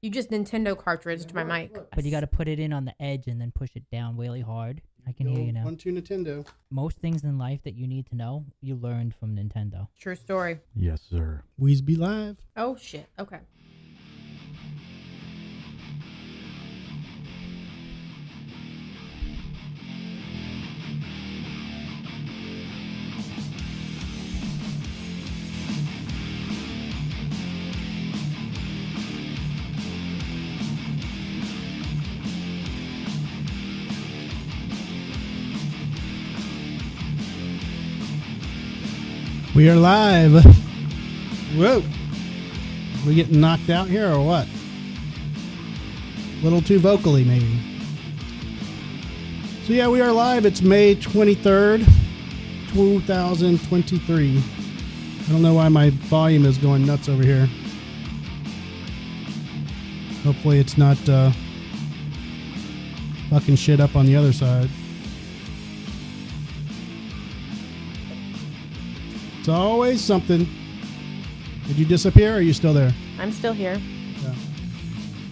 You just Nintendo cartridge my mic. But you got to put it in on the edge and then push it down really hard. I can hear you now. 1-2 Nintendo. Most things in life that you need to know, you learned from Nintendo. True story. Yes, sir. Weesby Live. Oh, shit. Okay. We are live. Whoa. We getting knocked out here or what? A little too vocally, maybe. So yeah, we are live. It's May 23rd, 2023. I don't know why my volume is going nuts over here. Hopefully it's not fucking shit up on the other side. It's always something. Did you disappear or are you still there? I'm still here. Yeah.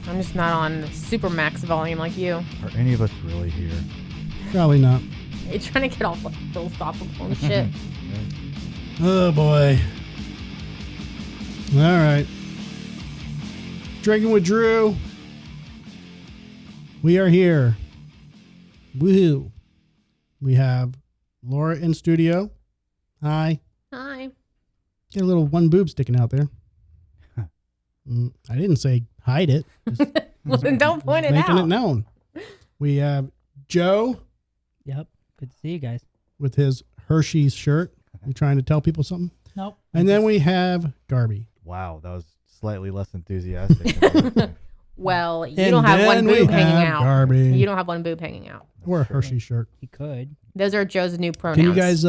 I'm just not on super max volume like you. Are any of us really here? Probably not. You're trying to get all philosophical and shit. Oh boy. All right. Drinking with Drew. We are here. Woohoo. We have Laura in studio. Hi. Hi. Got a little one boob sticking out there. I didn't say hide it. Well, then don't point it making out. it known. We have Joe Yep. Good to see you guys. with his Hershey's shirt. You trying to tell people something? Nope. And then we have Garby. Wow, that was slightly less enthusiastic. than I was thinking. Well, you And don't have one then we boob hanging have out. Garby. You don't have one boob hanging out. Or a Hershey shirt. You could. Those are Joe's new pronouns. Can you guys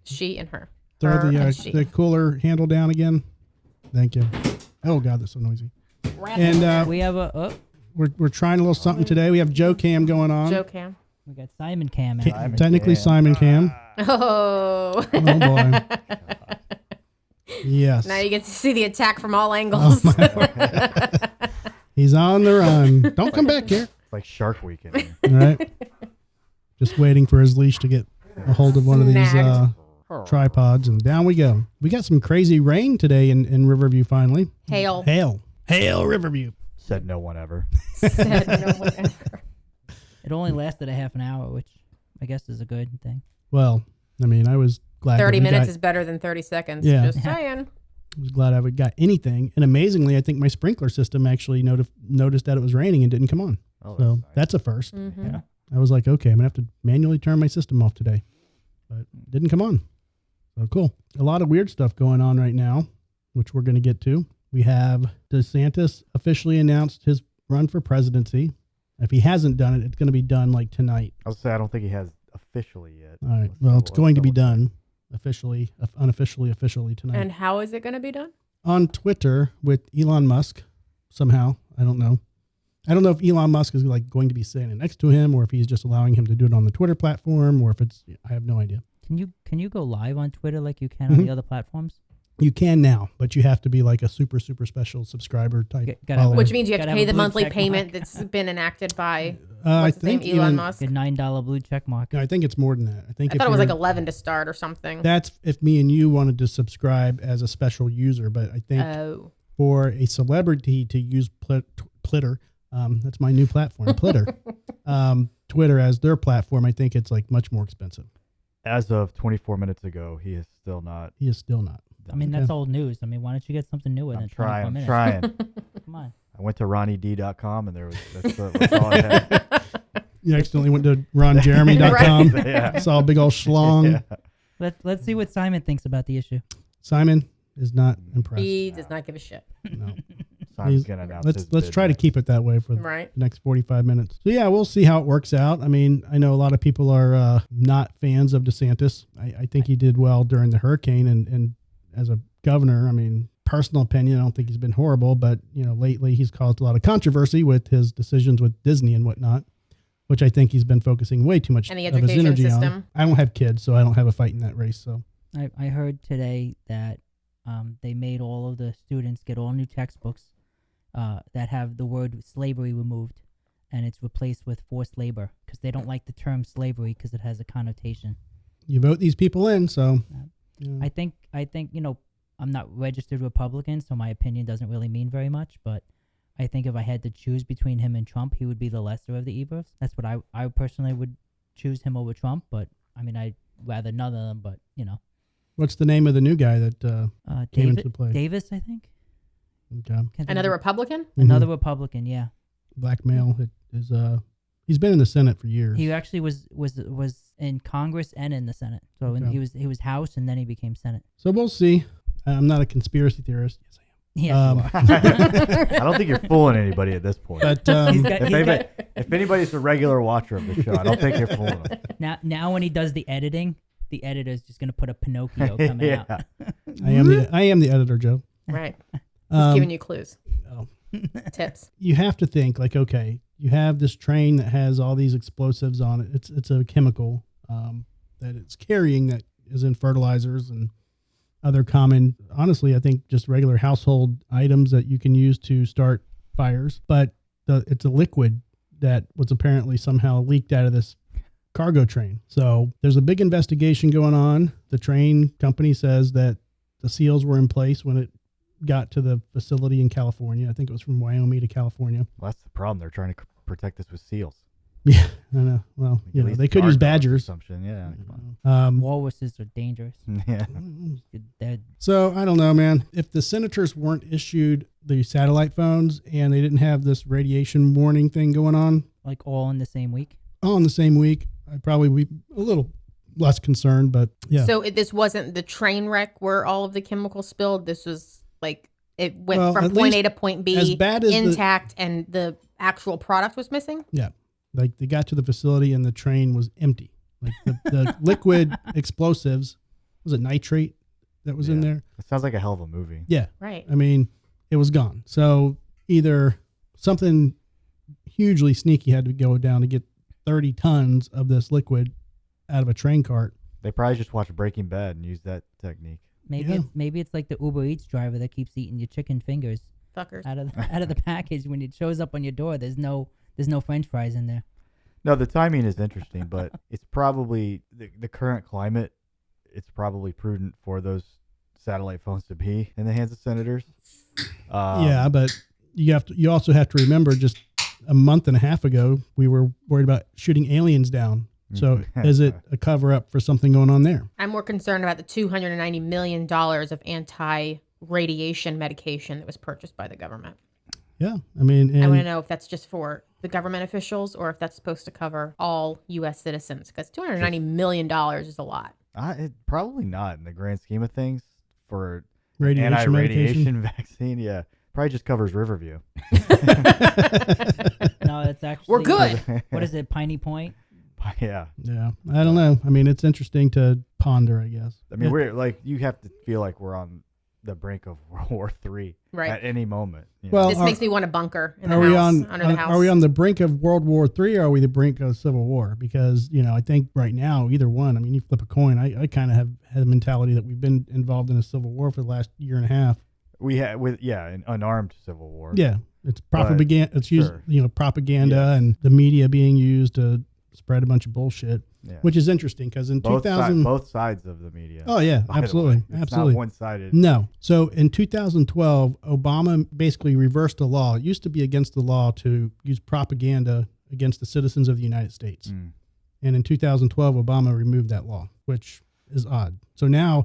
She and her. throw Her and the she. cooler handle down again? Thank you. Oh God, that's so noisy. And We have a we're trying a little something today. We have Joe Cam going on. Joe Cam. we got Simon Cam. Ca- out. Simon technically Cam. Simon Cam. Oh. Oh boy. Yes. Now you get to see the attack from all angles. Oh, my He's on the run. Don't come back here. It's like Shark Week in here. All right. Just waiting for his leash to get a hold of one of these Snagged. tripods, and down we go. We got some crazy rain today in Riverview finally. Hail. Hail, Riverview. Said no one ever. Said no one ever. It only lasted a half an hour, which I guess is a good thing. Well, I mean, I was glad 30 that we minutes got, is better than 30 seconds. Yeah. Just saying. I was glad I got anything. And amazingly, I think my sprinkler system actually noticed that it was raining and didn't come on. Oh, So nice. that's a first. Mm-hmm. Yeah. I was like, okay, I'm going to have to manually turn my system off today. But it didn't come on. So cool. A lot of weird stuff going on right now, which we're going to get to. We have DeSantis officially announced his run for presidency. If he hasn't done it, it's going to be done like tonight. I would say I don't think he has officially yet. All right. Let's Well, it's double- going to be double check. done officially, officially tonight. And how is it going to be done? On Twitter with Elon Musk somehow. I don't know. I don't know if Elon Musk is like going to be standing next to him or if he's just allowing him to do it on the Twitter platform or if it's, I have no idea. Can you go live on Twitter like you can on the other platforms? You can now, but you have to be like a super special subscriber type. Gotta have a- Which means you have Gotta to have pay a the blue monthly check payment mark. that's been enacted by I what's his name, think Elon even- Musk. The $9 blue check mark. No, I think it's more than that. I think I if thought it was like you're- 11 to start or something. That's if me and you wanted to subscribe as a special user, but I think Oh. for a celebrity to use Plitter, that's my new platform, Plitter, Twitter as their platform, I think it's like much more expensive. As of 24 minutes ago, he is still not. He is still not. I mean, that's old news. I mean, why don't you get something new within I'm 24 trying. I'm minutes? trying. Come on. I went to ronnied.com and there was that's all I had. You accidentally went to ronjeremy.com, Yeah. saw a big old schlong. Yeah. Let's see what Simon thinks about the issue. Simon is not impressed. He does not give a shit. No. Simon's gonna announce his Let's bid try to next. keep it that way for the Right. next 45 minutes. So yeah, we'll see how it works out. I mean, I know a lot of people are not fans of DeSantis. I think he did well during the hurricane and as a governor, I mean, personal opinion, I don't think he's been horrible, but you know, lately he's caused a lot of controversy with his decisions with Disney and whatnot, which I think he's been focusing way too much And the of his education energy on. system. I don't have kids, so I don't have a fight in that race. So I heard today that they made all of the students get all new textbooks that have the word slavery removed, and it's replaced with forced labor because they don't like the term slavery because it has a connotation. You vote these people in, so. Yeah. I think I'm not registered Republican, so my opinion doesn't really mean very much. But I think if I had to choose between him and Trump, he would be the lesser of the evils. That's what I personally would choose him over Trump. But I mean, I'd rather none of them. But What's the name of the new guy that came into play? Davis, I think. Okay. Another Republican? Another Republican, yeah. Black male. Is he's been in the Senate for years. He actually was in Congress and in the Senate. So he was House and then he became Senate. So we'll see. I'm not a conspiracy theorist. Yes, I am. Yeah. I don't think you're fooling anybody at this point. But if anybody's a regular watcher of the show, I don't think you're fooling them. Now when he does the editing, the editor's just gonna put a Pinocchio coming out. I am the editor, Joe. Right. Just giving you clues. Oh. Tips. You have to think like, okay, you have this train that has all these explosives on it. It's a chemical that it's carrying that is in fertilizers and other common, honestly, I think just regular household items that you can use to start fires. But it's a liquid that was apparently somehow leaked out of this cargo train. So there's a big investigation going on. The train company says that the seals were in place when it got to the facility in California. I think it was from Wyoming to California. Well, that's the problem. They're trying to protect us with seals. Yeah, I know. Well, they could use badgers. Assumption, yeah. Walruses are dangerous. Yeah. So I don't know, man. If the senators weren't issued the satellite phones and they didn't have this radiation warning thing going on, like all in the same week. All in the same week, I'd probably be a little less concerned. But yeah. So this wasn't the train wreck where all of the chemicals spilled. This was like it went from point A to point B as bad as intact, and the actual product was missing. Yeah. Like they got to the facility and the train was empty. Like the liquid explosives, was it nitrate that was in there? It sounds like a hell of a movie. Yeah. Right. I mean, it was gone. So either something hugely sneaky had to go down to get 30 tons of this liquid out of a train cart. They probably just watched Breaking Bad and used that technique. Maybe it's like the Uber Eats driver that keeps eating your chicken fingers Fuckers. out of the package. When it shows up on your door, there's no French fries in there. No, the timing is interesting, but it's probably the current climate. It's probably prudent for those satellite phones to be in the hands of senators. Yeah, but you also have to remember, just a month and a half ago, we were worried about shooting aliens down. So is it a cover up for something going on there? I'm more concerned about the $290 million of anti-radiation medication that was purchased by the government. Yeah, I mean, I want to know if that's just for the government officials or if that's supposed to cover all U.S. citizens, because $290 million is a lot. Probably not in the grand scheme of things for radiation anti-radiation vaccine. Yeah, probably just covers Riverview. No, it's actually we're good. What is it, Piney Point? Yeah. Yeah, I don't know. I mean, it's interesting to ponder, I guess. I mean, we're like, you have to feel like we're on the brink of World War III at any moment. Well, this makes me want a bunker in the house, under the house. Are we on the brink of World War III or are we the brink of Civil War? Because, I think right now, either one, I mean, you flip a coin. I kind of have had a mentality that we've been involved in a Civil War for the last year and a half. We had an unarmed Civil War. Yeah. It's propaganda. It's used, propaganda and the media being used to spread a bunch of bullshit, which is interesting because in 2000, both sides of the media. Oh yeah, absolutely, absolutely. Not one-sided. No. So in 2012, Obama basically reversed the law. It used to be against the law to use propaganda against the citizens of the United States, and in 2012, Obama removed that law, which is odd. So now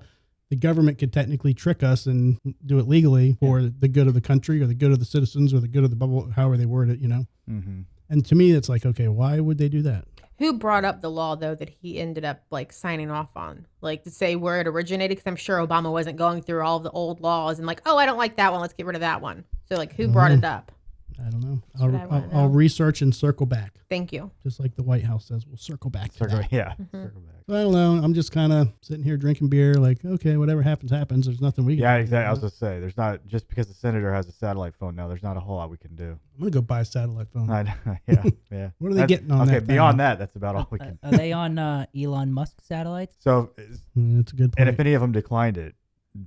the government could technically trick us and do it legally for the good of the country or the good of the citizens or the good of the bubble, however they word it, Mm-hmm. And to me, it's like, okay, why would they do that? Who brought up the law, though, that he ended up signing off on? Like, to say where it originated? Because I'm sure Obama wasn't going through all of the old laws and I don't like that one. Let's get rid of that one. So, who brought it up? I don't know. I'll research and circle back. Thank you. Just like the White House says, we'll circle back to that. Yeah. Mm-hmm. Circle back. I don't know. I'm just kind of sitting here drinking beer okay, whatever happens, happens. There's nothing we can do. Yeah, exactly. I was going to say, there's not, just because the senator has a satellite phone now, there's not a whole lot we can do. I'm going to go buy a satellite phone. Yeah. What are they getting on that? Okay, beyond that, that's about all we can do. Are they on Elon Musk satellites? So, that's a good point. And if any of them declined it,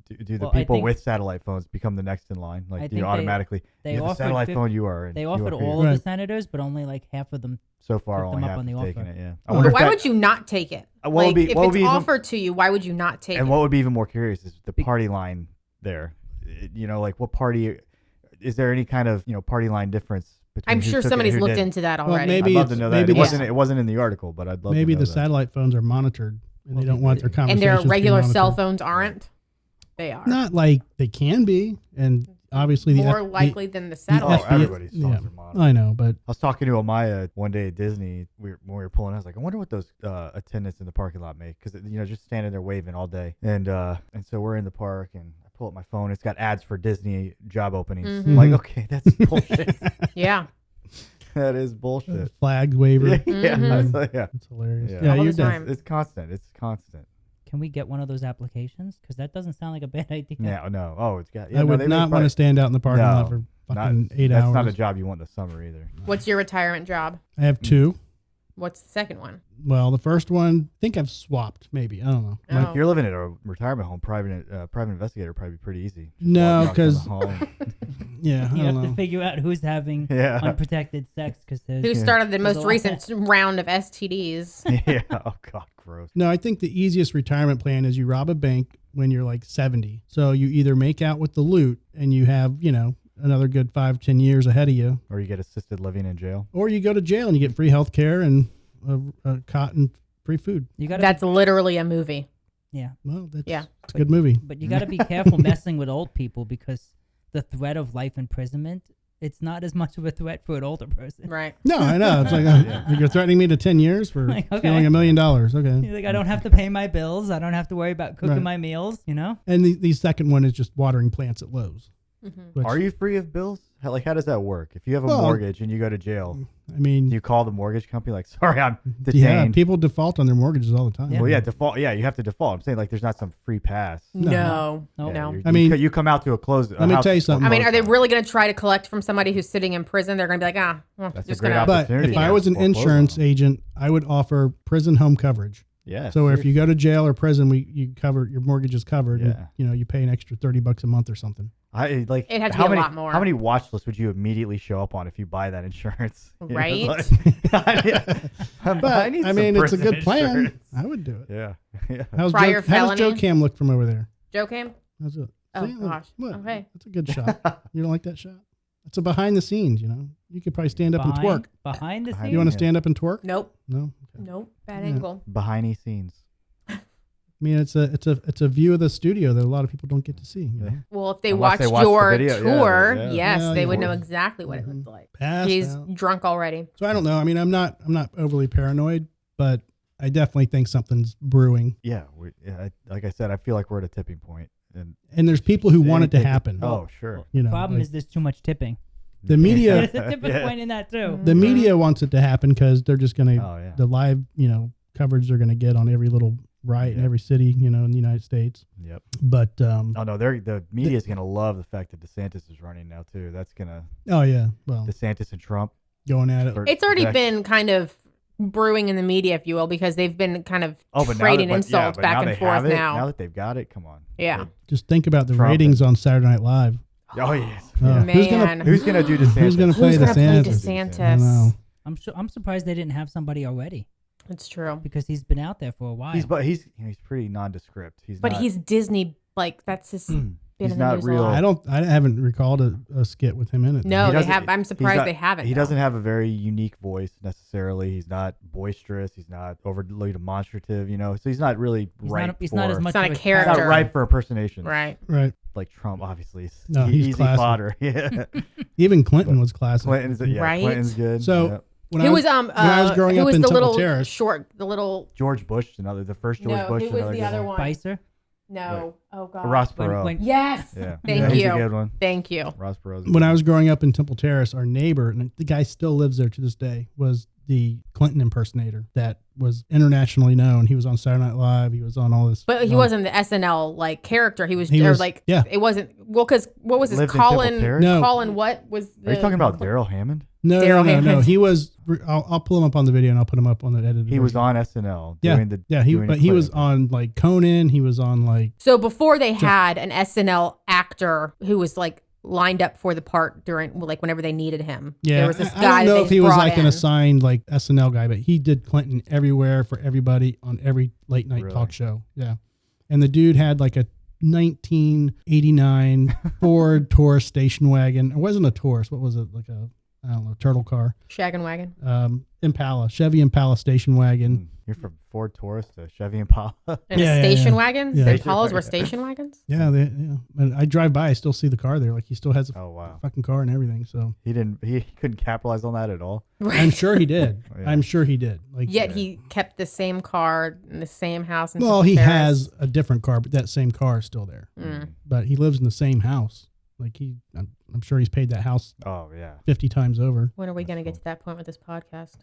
do the Well, I people think- with satellite phones become the next in line? Like, I do you think automatically they you have a offered satellite 50 phone? You are. They you offered are here. all of the Right. senators, but only like half of them. So far, took them only up half on have the taken offer. it. Yeah. I But wonder But if why that- would you not take it? What would Like, be- if what would it's be even- offered to you, why would you not take And it? what would be even more curious is the party line there. You know, like what party? Is there any kind of party line difference between? I'm who sure took it and somebody's who looked didn't? into that Well, already. maybe I'd love to it's- know that. maybe It the- wasn't. It wasn't in the article, but I'd love Maybe to know the that. satellite phones are monitored, and Well, they don't want their and conversations their to be regular cell monitored. phones aren't. They are. Not like they can be, and obviously more the likely than the the satellite. Oh, FBI everybody's phones yeah, are monitored. I know, but I was talking to Amaya one day at Disney. When we were pulling, I was like, I wonder what those attendants in the parking lot make, because just standing there waving all day. And so we're in the park, and I pull up my phone. It's got ads for Disney job openings. Mhm. I'm like, okay, that's bullshit. Yeah. That is bullshit. flag waiver. Yeah, Mhm. yeah. It's hilarious. Yeah. Yeah, All the you're dead. time. It's constant. It's constant. Can we get one of those applications? Because that doesn't sound like a bad idea. Yeah, no. Oh, it's got. Yeah, I no, would they not make want to probably- stand out in the parking No, lot for fucking 8 That's hours. not a job you want in the summer either. What's your retirement job? I have 2. What's the second one? Well, the first one, I think I've swapped. Maybe I don't know. Oh. Like, If you're living at a retirement home, private investigator would probably be pretty easy. Just No, walk around 'cause- the home. yeah, I You don't have to know. figure out who's having Yeah. unprotected sex because Who there's started the There's most a lot recent round of STDs? Yeah. Oh God, gross. No, I think the easiest retirement plan is you rob a bank when you're like 70. So you either make out with the loot and you have, another good 5-10 years ahead of you, Or you get assisted living in jail. or you go to jail and you get free health care and a cot and free food. you got That's literally a movie. yeah, Well, that's Yeah. it's a good movie. but you got to be careful messing with old people because the threat of life imprisonment, it's not as much of a threat for an older person. Right. No, I know. It's like, you're threatening me to 10 years for Like, okay. stealing $1 million. Okay. You're like, I don't have to pay my bills. I don't have to worry about cooking Right. my meals. And the second one is just watering plants at Lowe's. Mm-hmm. Which, Are you free of bills? How does that work? If you have a Well, mortgage and you go to jail, I mean, do you call the mortgage company like, sorry, I'm yeah, detained? people default on their mortgages all the time. Yeah. Well, yeah, default. Yeah, you have to default. I'm saying like there's not some free pass. No. No. Yeah, No. you're- I mean, you come out to a close. let me tell you something. I mean, are they really going to try to collect from somebody who's sitting in prison? They're going to be like, That's a just great going to. But opportunity if I to was an foreclose insurance on 'em. agent, I would offer prison home coverage. Yeah. So if you go to jail or prison, you cover your mortgage is covered. Yeah. And, you pay an extra $30 a month or something. I like It'd have to how be a many, lot more. How many watch lists would you immediately show up on if you buy that insurance? You know, Right? I'm- But I need I some mean, it's a prison good plan. insurance. I would do it. Yeah. Yeah. Prior How does Joe felony? Cam look from over there? Joe Cam? How's it? Oh, See, look, gosh. what? Okay. That's a good shot. You don't like that shot? It's a behind the scenes. You could probably stand up and twerk. Behind the Behind- scenes. You want to Yeah. stand up and twerk? Nope. No. Okay. Nope. Bad Yeah. angle. Behind the scenes. I mean, it's a view of the studio that a lot of people don't get to see. You know? Yeah. Well, if they Unless they watched watch the your video, yeah, tour, yeah. yes, Yeah, they yeah. would know exactly what it Mhm. looked like. Passed He's out. drunk already. So I don't know. I mean, I'm not overly paranoid, but I definitely think something's brewing. Yeah. Like I said, I feel like we're at a tipping point. And there's people who want it to Anything- happen. Oh, sure. You know, Problem like, is there's too much tipping. the media. There's a tipping Yeah. point in that too. The media wants it to happen because they're just gonna Oh, yeah. the live coverage they're gonna get on every little riot in Yeah. every city in the United States. Yep. But Oh no, the media is gonna love the fact that DeSantis is running now too. That's gonna oh yeah, well DeSantis and Trump. going at it. for- It's already that- been kind of brewing in the media, if you will, because they've been kind of Oh, but now trading that, but- yeah, insults but back now and they forth have it, now. Now that they've got it, come on. Yeah. Just think about the Trump ratings on Saturday Night Live. Oh yes. Oh, Yeah. Man. Who's gonna do DeSantis? Who's gonna play Who's going to play DeSantis? DeSantis? I know. I'm surprised they didn't have somebody already It's true. because he's been out there for a while. He's he's pretty nondescript. But not, he's Disney, like, that's his been He's in the not news real. a lot. I haven't recalled a skit with him in it. No, He they doesn't- have. I'm he's surprised not- they haven't. He though. doesn't have a very unique voice necessarily. He's not boisterous. He's not overly demonstrative. So he's not really He's ripe not, he's for. not as much not of a a character. Not ripe for impersonation. Right. Right. Like Trump, obviously. No, he's easy classy. fodder. Yeah. Even Clinton was classic. Clinton's Right. Clinton's good. So- Yep. When Who I was when I was growing who up was in the Temple little Terrace, short, the little George Bush, the first George no, Bush. who was another the good other one. one? Spicer. No. Oh God. Ross When- Perot. when- Yes. Yeah. Thank Yeah, he's you. a good one. Thank you. Ross Perot. when I was growing up in Temple Terrace, our neighbor, and the guy still lives there to this day, was the Clinton impersonator that was internationally known. He was on Saturday Night Live. He was on all this. But he wasn't the SNL like character. He was, He or was- like yeah. it wasn't. Well, because what was his Lived in Temple Colin? Terrace? No. Colin, what was? Are you the- talking about Daryl Hammond? No, Daryl no. Hammond. He was. I'll pull him up on the video and I'll put him up on the edited. He was version. on SNL. Yeah, Doing the, yeah. doing the He was clip. on like Conan. He was on like. So before they had an SNL actor who was like lined up for the part during like whenever they needed him. Yeah, There was this I guy don't know that if they he was brought like an in. assigned like SNL guy, but he did Clinton everywhere for everybody on every late night Really? talk show. Yeah, and the dude had like a 1989 Ford Taurus station wagon. It wasn't a Taurus. What was it? Like a I don't know turtle car. Shaggin' Wagon. Impala, Chevy Impala station wagon. You're from Ford Taurus to Chevy Impala. And Yeah, a yeah, station yeah. wagon? Yeah. The Impalas were station wagons? Yeah, and I drive by, I still see the car there. Like he still has a Oh wow. fucking car and everything. So He couldn't capitalize on that at all. I'm sure he did. Yeah. I'm sure he did. Like Yet he kept the same car in the same house. In well, Central he Terrace. has a different car, but that same car is still there. Mm. But he lives in the same house. Like I'm sure he's paid that house Oh yeah. 50 times over. When are we That's going to get cool. to that point with this podcast?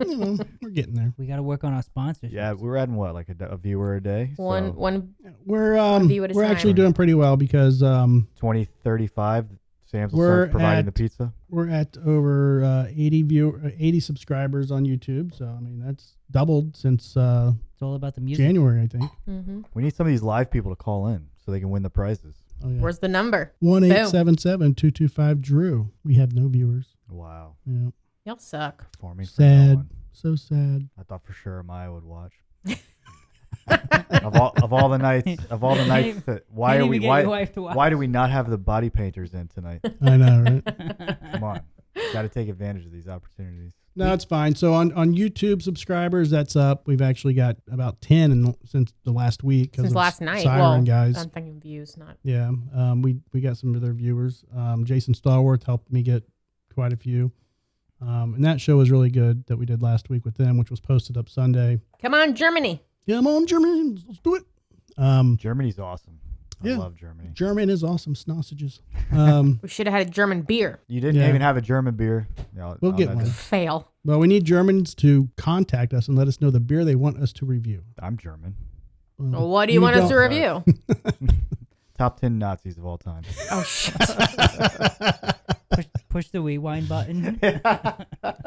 You know, we're getting there. We got to work on our sponsorship. Yeah, we're adding what, like a viewer a day? One So We're view at a we're actually time. doing pretty well because 2035, Sam's will We're start providing the at- pizza. we're at over 80 subscribers on YouTube. So I mean that's doubled since It's all about the music. January, I think. Mm-hmm. We need some of these live people to call in so they can win the prizes. Oh yeah. Where's the number? 1-877-225-Drew. We have no viewers. Wow. Yeah. Y'all suck. Performing for no Sad. one. So sad. I thought for sure Maya would watch. of all the nights that why Can't are even we get your why wife to watch. why do we not have the body painters in tonight? I know, right? Come on. Got to take advantage of these opportunities. No, it's fine. So on YouTube subscribers, that's up. We've actually got about 10 since the last week. 'cause Since of last night. Siren Well, guys. I'm thinking views, not. Yeah. We got some other viewers. Jason Stallworth helped me get quite a few. And that show was really good that we did last week with them, which was posted up Sunday. Come on, Germany. Yeah, I'm on German. Let's do it. Germany's awesome. I Yeah. love Germany. German is awesome. Sausages. We should have had a German beer. You didn't Yeah. even have a German beer. Yeah, We'll get bet one. you- Fail. Well, we need Germans to contact us and let us know the beer they want us to review. I'm German. Well, what do you want us to don't. review? Top 10 Nazis of all time. Oh, shit. Push the rewind button.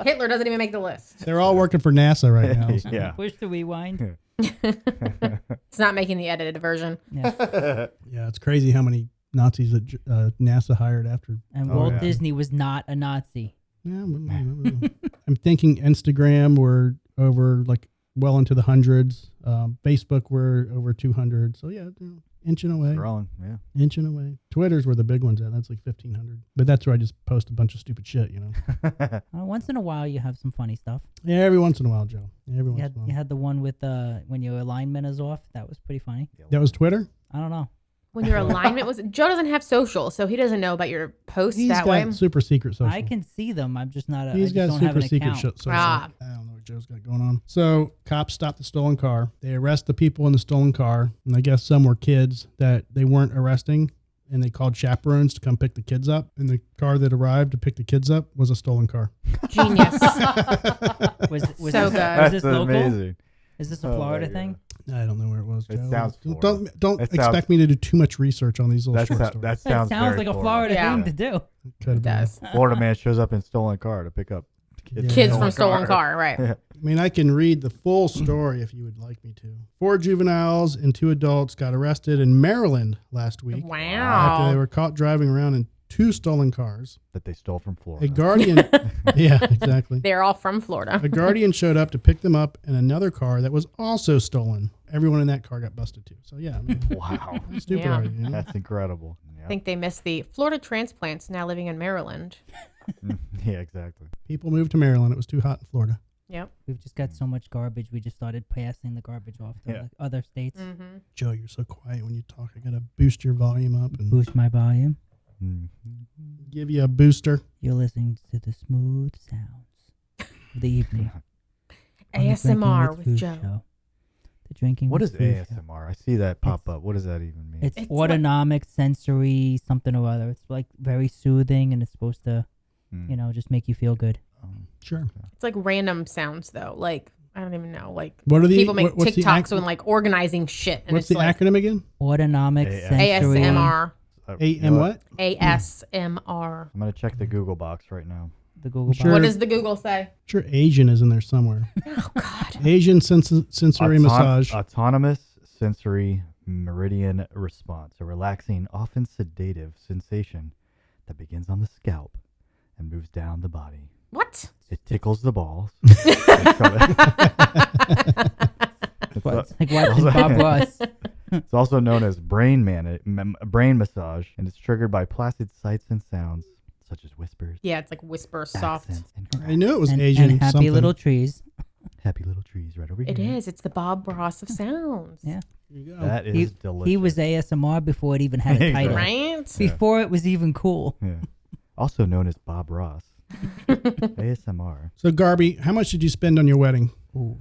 Hitler doesn't even make the list. They're all working for NASA right now. so- Yeah. Push the rewind. It's not making the edited version. Yeah. Yeah, it's crazy how many Nazis that NASA hired after. And Oh, Walt yeah. Disney was not a Nazi. Yeah, I'm thinking Instagram we're over like well into the hundreds. Facebook we're over 200. So yeah, inching away, Growing, yeah. inching away. Twitter's where the big ones at. That's like 1,500. But that's where I just post a bunch of stupid shit, you know. Once in a while, you have some funny stuff. Yeah, every once in a while, Joe. Every once You in a while. had the one with when your alignment is off. That was pretty funny. That was Twitter. I don't know. When your alignment was. Joe doesn't have social, so he doesn't know about your posts He's that got way. super secret social. I can see them. I'm just not. He's I just got don't have super an secret account. social. Ah. I don't know what Joe's got going on. So cops stop the stolen car. They arrest the people in the stolen car, and I guess some were kids that they weren't arresting, and they called chaperones to come pick the kids up. And the car that arrived to pick the kids up was a stolen car. Genius. Was So this, good. Was That's this local? amazing. Is this a Oh, Florida my thing? I don't know where it was. It Joe. sounds Don't Florida. don't It expect sounds- me to do too much research on these little That, short that stories. That sounds sounds very like a Florida Yeah. thing to do. Could've It been. does. Florida man shows up in stolen car to pick up Kids from stolen car, right. I mean, I can read the full story if you would like me to. 4 juveniles and 2 adults got arrested in Maryland last week after they Wow. were caught driving around in 2 stolen cars. that they stole from Florida. A guardian, yeah, exactly. They're all from Florida. A guardian showed up to pick them up in another car that was also stolen. Everyone in that car got busted too. So yeah, I mean, Wow. how stupid Yeah. are you? You know? That's incredible. I think they missed the Florida transplants now living in Maryland. Yeah, exactly. People moved to Maryland. It was too hot in Florida. Yep. We've just got so much garbage. We just started passing the garbage off to Yeah. like, other states. Mm-hmm. Joe, you're so quiet when you talk. I gotta boost your volume up and Boost my volume. Mhm. give you a booster. You're listening to the smooth sounds of the evening. on the ASMR Drinking with Food Joe. Show. The drinking What with is Food Show. ASMR? I see that pop up. What does that even mean? It's, It's autonomic, sensory, something or other. It's like very soothing, and it's supposed to, Hmm. you know, just make you feel good. Sure. It's like random sounds though. Like I don't even know. Like What are the people make what's the TikToks when like organizing shit. And what's it's the like acronym again? Autonomic, AS. sensory. ASMR. AM what? ASMR. I'm gonna check the Google box right now. The Google Sure. What does the Google say? I'm sure Asian is in there somewhere. Oh God. Asian sensory massage. Autonomous sensory meridian response, a relaxing, often sedative sensation that begins on the scalp and moves down the body. What? It tickles the balls. It's like watching Bob Ross. It's also known as brain massage, and it's triggered by placid sights and sounds such as whispers, Yeah, it's like whisper soft. accents, and I knew it was and, Asian. and happy something. little trees. happy little trees right over here. It is. It's the Bob Ross of sounds. Yeah. There you go. That is delicious. He was ASMR before it even had a title. Right? Before it was even cool. Yeah. Also known as Bob Ross. ASMR. So Garby, how much did you spend on your wedding? Ooh.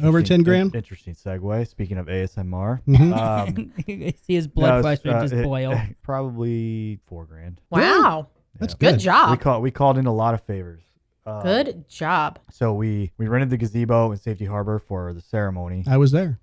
Over 10 grand? Interesting segue. Speaking of ASMR. Mhm. You see his blood pressure just boil. Probably $4,000. Wow. That's Good good. job. We called in a lot of favors. Good job. So we rented the gazebo in Safety Harbor for the ceremony. I was there.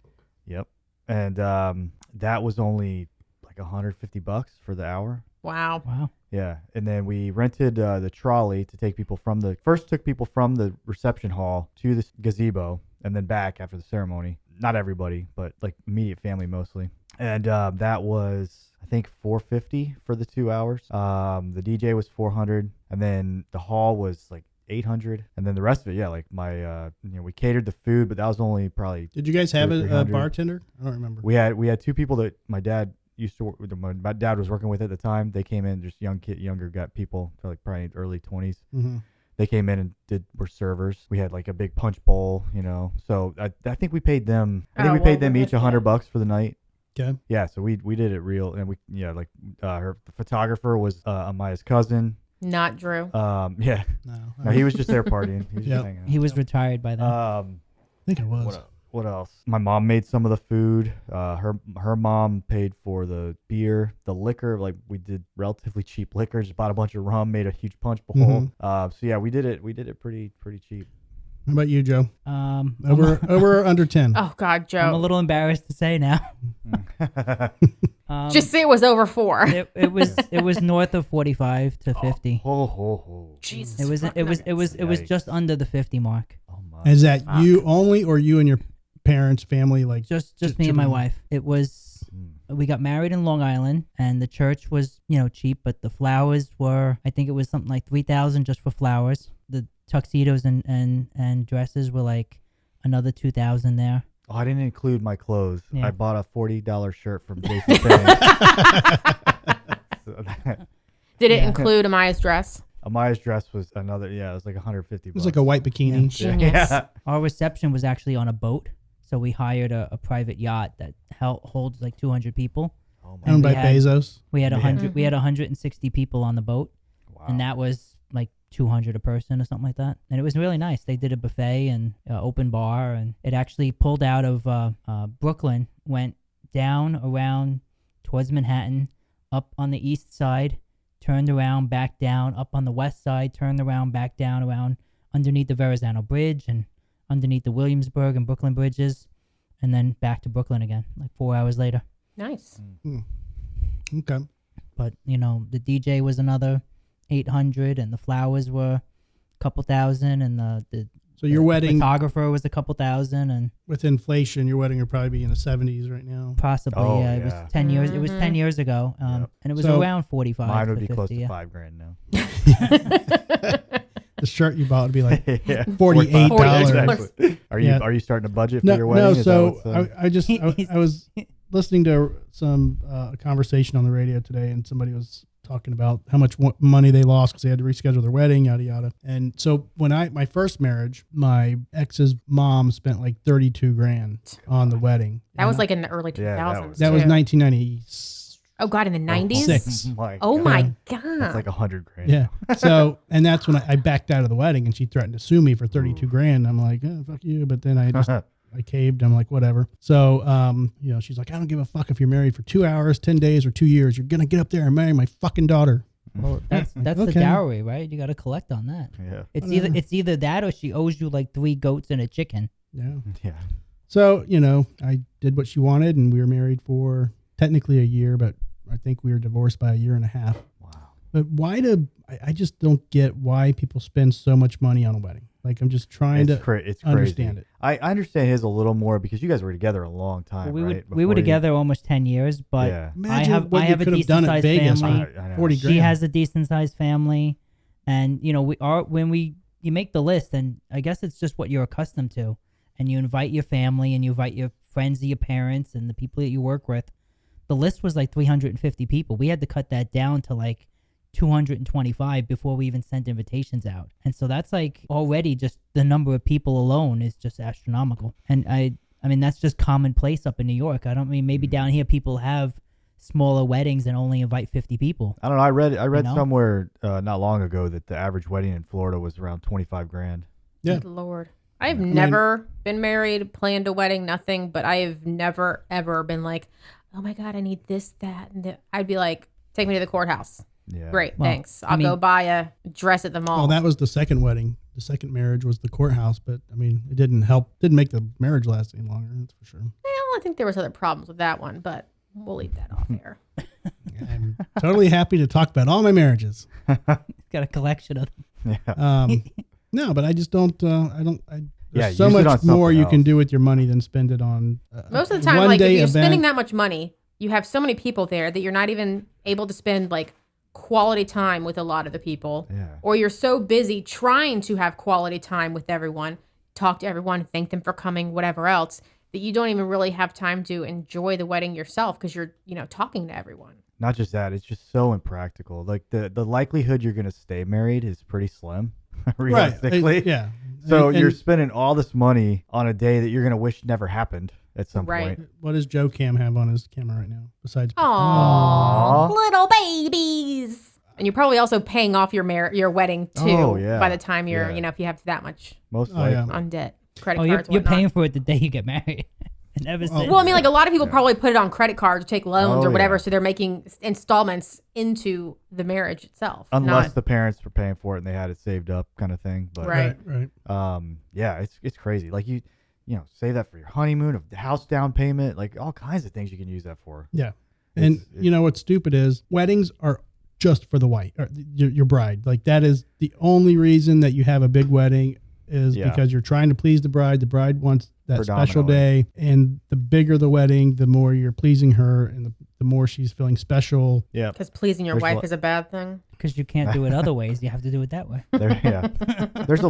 Yep. And that was only like $150 for the hour. Wow. Wow. Yeah. And then we rented the trolley to take people from the reception hall to the gazebo and then back after the ceremony. Not everybody, but like immediate family mostly. And that was, I think, $450 for the 2 hours. The DJ was $400, and then the hall was like $800, and then the rest of it, yeah, like my, we catered the food, but that was only probably. Did you guys have a 300. bartender? I don't remember. We had two people that my dad used to work with. My dad was working with at the time. They came in, just younger people, like probably early 20s. Mm-hmm. They came in and were servers. We had like a big punch bowl, So I think we paid them. I think we paid them each $100 for the night. Okay. Yeah, so we did it real, and the photographer was Amaya's cousin. Not Drew. Yeah, No, no, he was just there partying. He was just Yep. hanging out. He was retired by then. I think it was. What else? My mom made some of the food. Her mom paid for the beer, the liquor. Like we did relatively cheap liquor. Just bought a bunch of rum, made a huge punch bowl. Mhm. So yeah, we did it pretty cheap. How about you, Joe? Over. Over or under 10? Oh God, Joe. I'm a little embarrassed to say now. Just say it was over 4. It was north of 45 to 50. Jesus. It was just under the 50 mark. Oh my. Is that you only, or you and your parents, family? Like Just me and my wife. It was. We got married in Long Island, and the church was cheap, but the flowers were, I think it was something like $3,000 just for flowers. The tuxedos and dresses were like another $2,000 there. Oh, I didn't include my clothes. Yeah. I bought a $40 shirt from Jason Penney. Did it include Amaya's dress? Amaya's dress was another. Yeah, it was like $150. it was like a white bikini. Genius. Yeah. Our reception was actually on a boat, so we hired a private yacht that holds like 200 people. Oh my. Owned by we had- Bezos. We had Yeah. 100. We had 160 people on the boat, Wow. and that was like 200 a person or something like that. And it was really nice. They did a buffet and open bar, and it actually pulled out of Brooklyn, went down around towards Manhattan, up on the east side, turned around, back down, up on the west side, turned around, back down, around underneath the Verrazano Bridge and underneath the Williamsburg and Brooklyn bridges, and then back to Brooklyn again, like 4 hours later. Nice. Okay. But the DJ was another 800, and the flowers were a couple thousand, and the So your wedding, photographer was a couple thousand, and with inflation, your wedding would probably be in the 70s right now. possibly Oh, it was yeah. 10 years. It was 10 years ago, Yep. and it was So around 45. Mine would to be 50, close to yeah. $5,000 now. The shirt you bought would be like Yeah. $48. Exactly. Are you Yeah. Are you starting a budget for no, your wedding? no. Is that So what's, I was listening to some conversation on the radio today, and somebody was talking about how much money they lost because they had to reschedule their wedding, yada yada. And so when my first marriage, my ex's mom spent like $32,000 on the wedding. That was like in the early 2000s. Yeah, that was too. 1996. Oh God, in the 90s? Six. Oh my Yeah. God. That's like $100,000. Yeah. So, and that's when I backed out of the wedding, and she threatened to sue me for $32,000. I'm like, oh, fuck you. But then I caved. I'm like, whatever. So, she's like, I don't give a fuck if you're married for 2 hours, 10 days, or 2 years. You're gonna get up there and marry my fucking daughter. Well, that's the Okay. dowry, right? You got to collect on that. Yeah. It's either that or she owes you like 3 goats and a chicken. Yeah. Yeah. So, I did what she wanted, and we were married for technically a year, but I think we were divorced by a year and a half. Wow. But I just don't get why people spend so much money on a wedding. Like, I'm just trying It's to crazy. understand it. I understand his a little more because you guys were together a long time, we right? we were Before you- together almost 10 years, but Yeah. Imagine what I you have a could have done decent at sized Vegas family. for I know. 40 grand. She has a decent sized family, and you know you make the list, and I guess it's just what you're accustomed to, and you invite your family and you invite your friends and your parents and the people that you work with. The list was like 350 people. We had to cut that down to like 225 before we even sent invitations out, and so that's like already just the number of people alone is just astronomical. And I mean that's just commonplace up in New York. I don't mean maybe down here people have smaller weddings and only invite 50 people. I don't know. I read know? somewhere not long ago that the average wedding in Florida was around 25 grand. Yeah. Good Lord. I've never been married, planned a wedding, nothing, but I have never, ever been like, oh my God, I need this, that, and that. I'd be like, take me to the courthouse. Yeah. Great, Well, thanks. I I'll go mean- buy a dress at the mall. Oh, that was the second wedding. The second marriage was the courthouse, but I mean, it didn't make the marriage last any longer. That's for sure. Well, I think there was other problems with that one, but we'll leave that off air. I'm totally happy to talk about all my marriages. He's got a collection of them. Yeah. No, but I just don't. Yeah, There's so use it on much more something you can else. do with your money than spend it on. Most of the time, one like if day you're event. spending that much money, you have so many people there that you're not even able to spend like quality time with a lot of the people. Yeah. Or you're so busy trying to have quality time with everyone, talk to everyone, thank them for coming, whatever else, that you don't even really have time to enjoy the wedding yourself because you're, talking to everyone. Not just that, it's just so impractical. Like the likelihood you're going to stay married is pretty slim, realistically. Yeah. So And you're spending all this money on a day that you're going to wish never happened at some Right. point. what does Joe Cam have on his camera right now? Besides, Aww, little babies. And you're probably also paying off your wedding too. Oh, yeah. By the time you're, Yeah. if you have that much Most Oh, yeah. likely. on debt, credit Oh, you're cards. you're whatnot. paying for it the day you get married. And ever since. Well, I mean, like a lot of people probably put it on credit cards, take loans Oh, or whatever, yeah. so they're making installments into the marriage itself. Unless not, the parents were paying for it and they had it saved up kind of thing. But Right. right. yeah, it's crazy. Like you save that for your honeymoon, a house down payment, like all kinds of things you can use that for. Yeah. And It's- you know what's stupid is weddings are just for the wife, or your bride. Like that is the only reason that you have a big wedding is Yeah. because you're trying to please the bride. The bride wants that special Predominantly. day, and the bigger the wedding, the more you're pleasing her, and the more she's feeling special. Yeah. because pleasing your There's a wife lot- is a bad thing. Because you can't do it other ways. You have to do it that way. There's a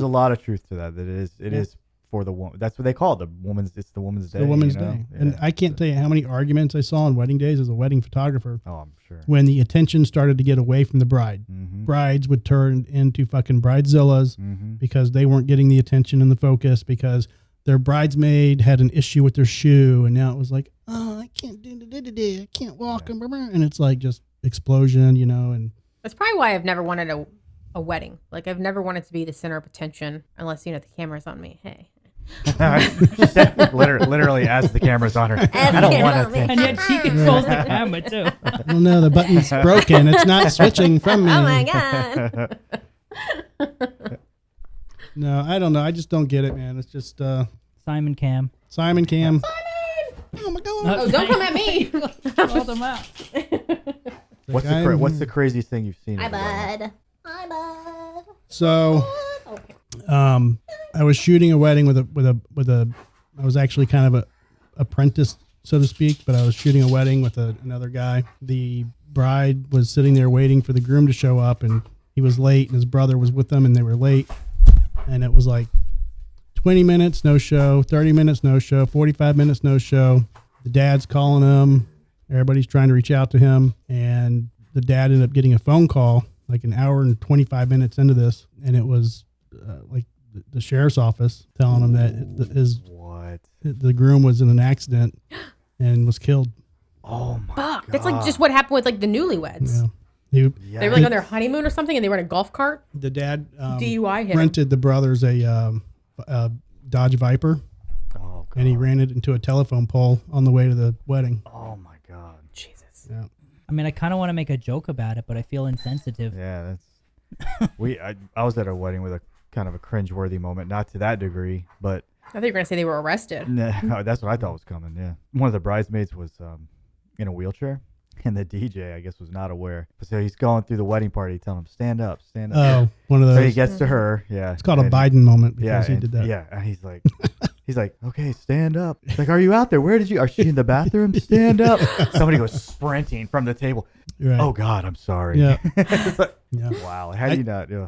lot of truth to that. That it is for the woman. That's what they call it. It's the woman's day. The woman's you know? day, Yeah. and I can't tell you how many arguments I saw on wedding days as a wedding photographer Oh, I'm sure. when the attention started to get away from the bride. Mm-hmm. Brides would turn into fucking bridezillas Mm-hmm. because they weren't getting the attention and the focus because their bridesmaid had an issue with their shoe, and now it was like, oh, I can't do I can't walk, and it's like just explosion, and That's probably why I've never wanted a wedding. Like I've never wanted to be the center of attention unless the camera's on me. Hey, literally, as the camera's on her, I don't want to. And yet she controls the camera too. well, no, the button's broken. It's not switching from me. oh my god! No, I don't know. I just don't get it, man. It's just Simon Cam. Simon Cam. Oh my god. Oh, don't come at me. Call them out. What's the craziest thing you've seen? at a wedding? Hi, bud. So, Okay. I was shooting a wedding with a. I was actually kind of a apprentice, so to speak, but I was shooting a wedding with another guy. The bride was sitting there waiting for the groom to show up, and he was late, and his brother was with them, and they were late, and it was like 20 minutes no show, 30 minutes no show, 45 minutes no show. The dad's calling him. Everybody's trying to reach out to him, and the dad ended up getting a phone call like an hour and 25 minutes into this, and it was like the sheriff's office telling him that What? the groom was in an accident and was killed. Oh my Fuck. god! That's like just what happened with like the newlyweds. Yeah. They were like on their honeymoon or something, and they were in a golf cart. The dad DUI hit him. rented the brothers a Dodge Viper, Oh god! and he ran it into a telephone pole on the way to the wedding. Oh my god! Jesus. Yeah. I mean, I kind of want to make a joke about it, but I feel insensitive. Yeah, that's. I was at a wedding with a kind of a cringeworthy moment, not to that degree, but I thought you were gonna say they were arrested. no, that's what I thought was coming. Yeah, one of the bridesmaids was in a wheelchair, And the DJ, I guess, was not aware. So he's going through the wedding party, telling him, stand up. Oh, one of those. So he gets to her. Yeah. It's called a Biden moment because he and, did that. Yeah. And he's like, okay, stand up. He's like, are you out there? Are she in the bathroom? Stand up. Somebody goes sprinting from the table. Right. Oh God, I'm sorry. Yeah. It's like, Yeah. wow. How do you not? Yeah.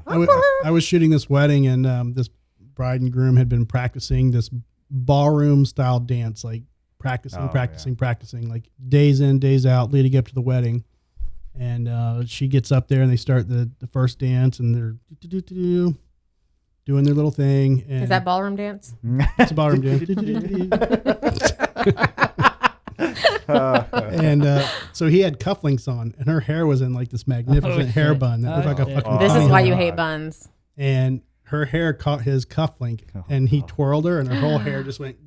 I was shooting this wedding, and this bride and groom had been practicing this ballroom style dance, like practicing, like days in, days out, leading up to the wedding. And she gets up there, and they start the first dance, and they're doing their little thing. And Is that ballroom dance? it's a ballroom dance. And so he had cufflinks on, and her hair was in like this magnificent hair bun that looked like a fucking. This is bunny why hop. you hate buns. And her hair caught his cufflink, and he twirled her, and her whole hair just went,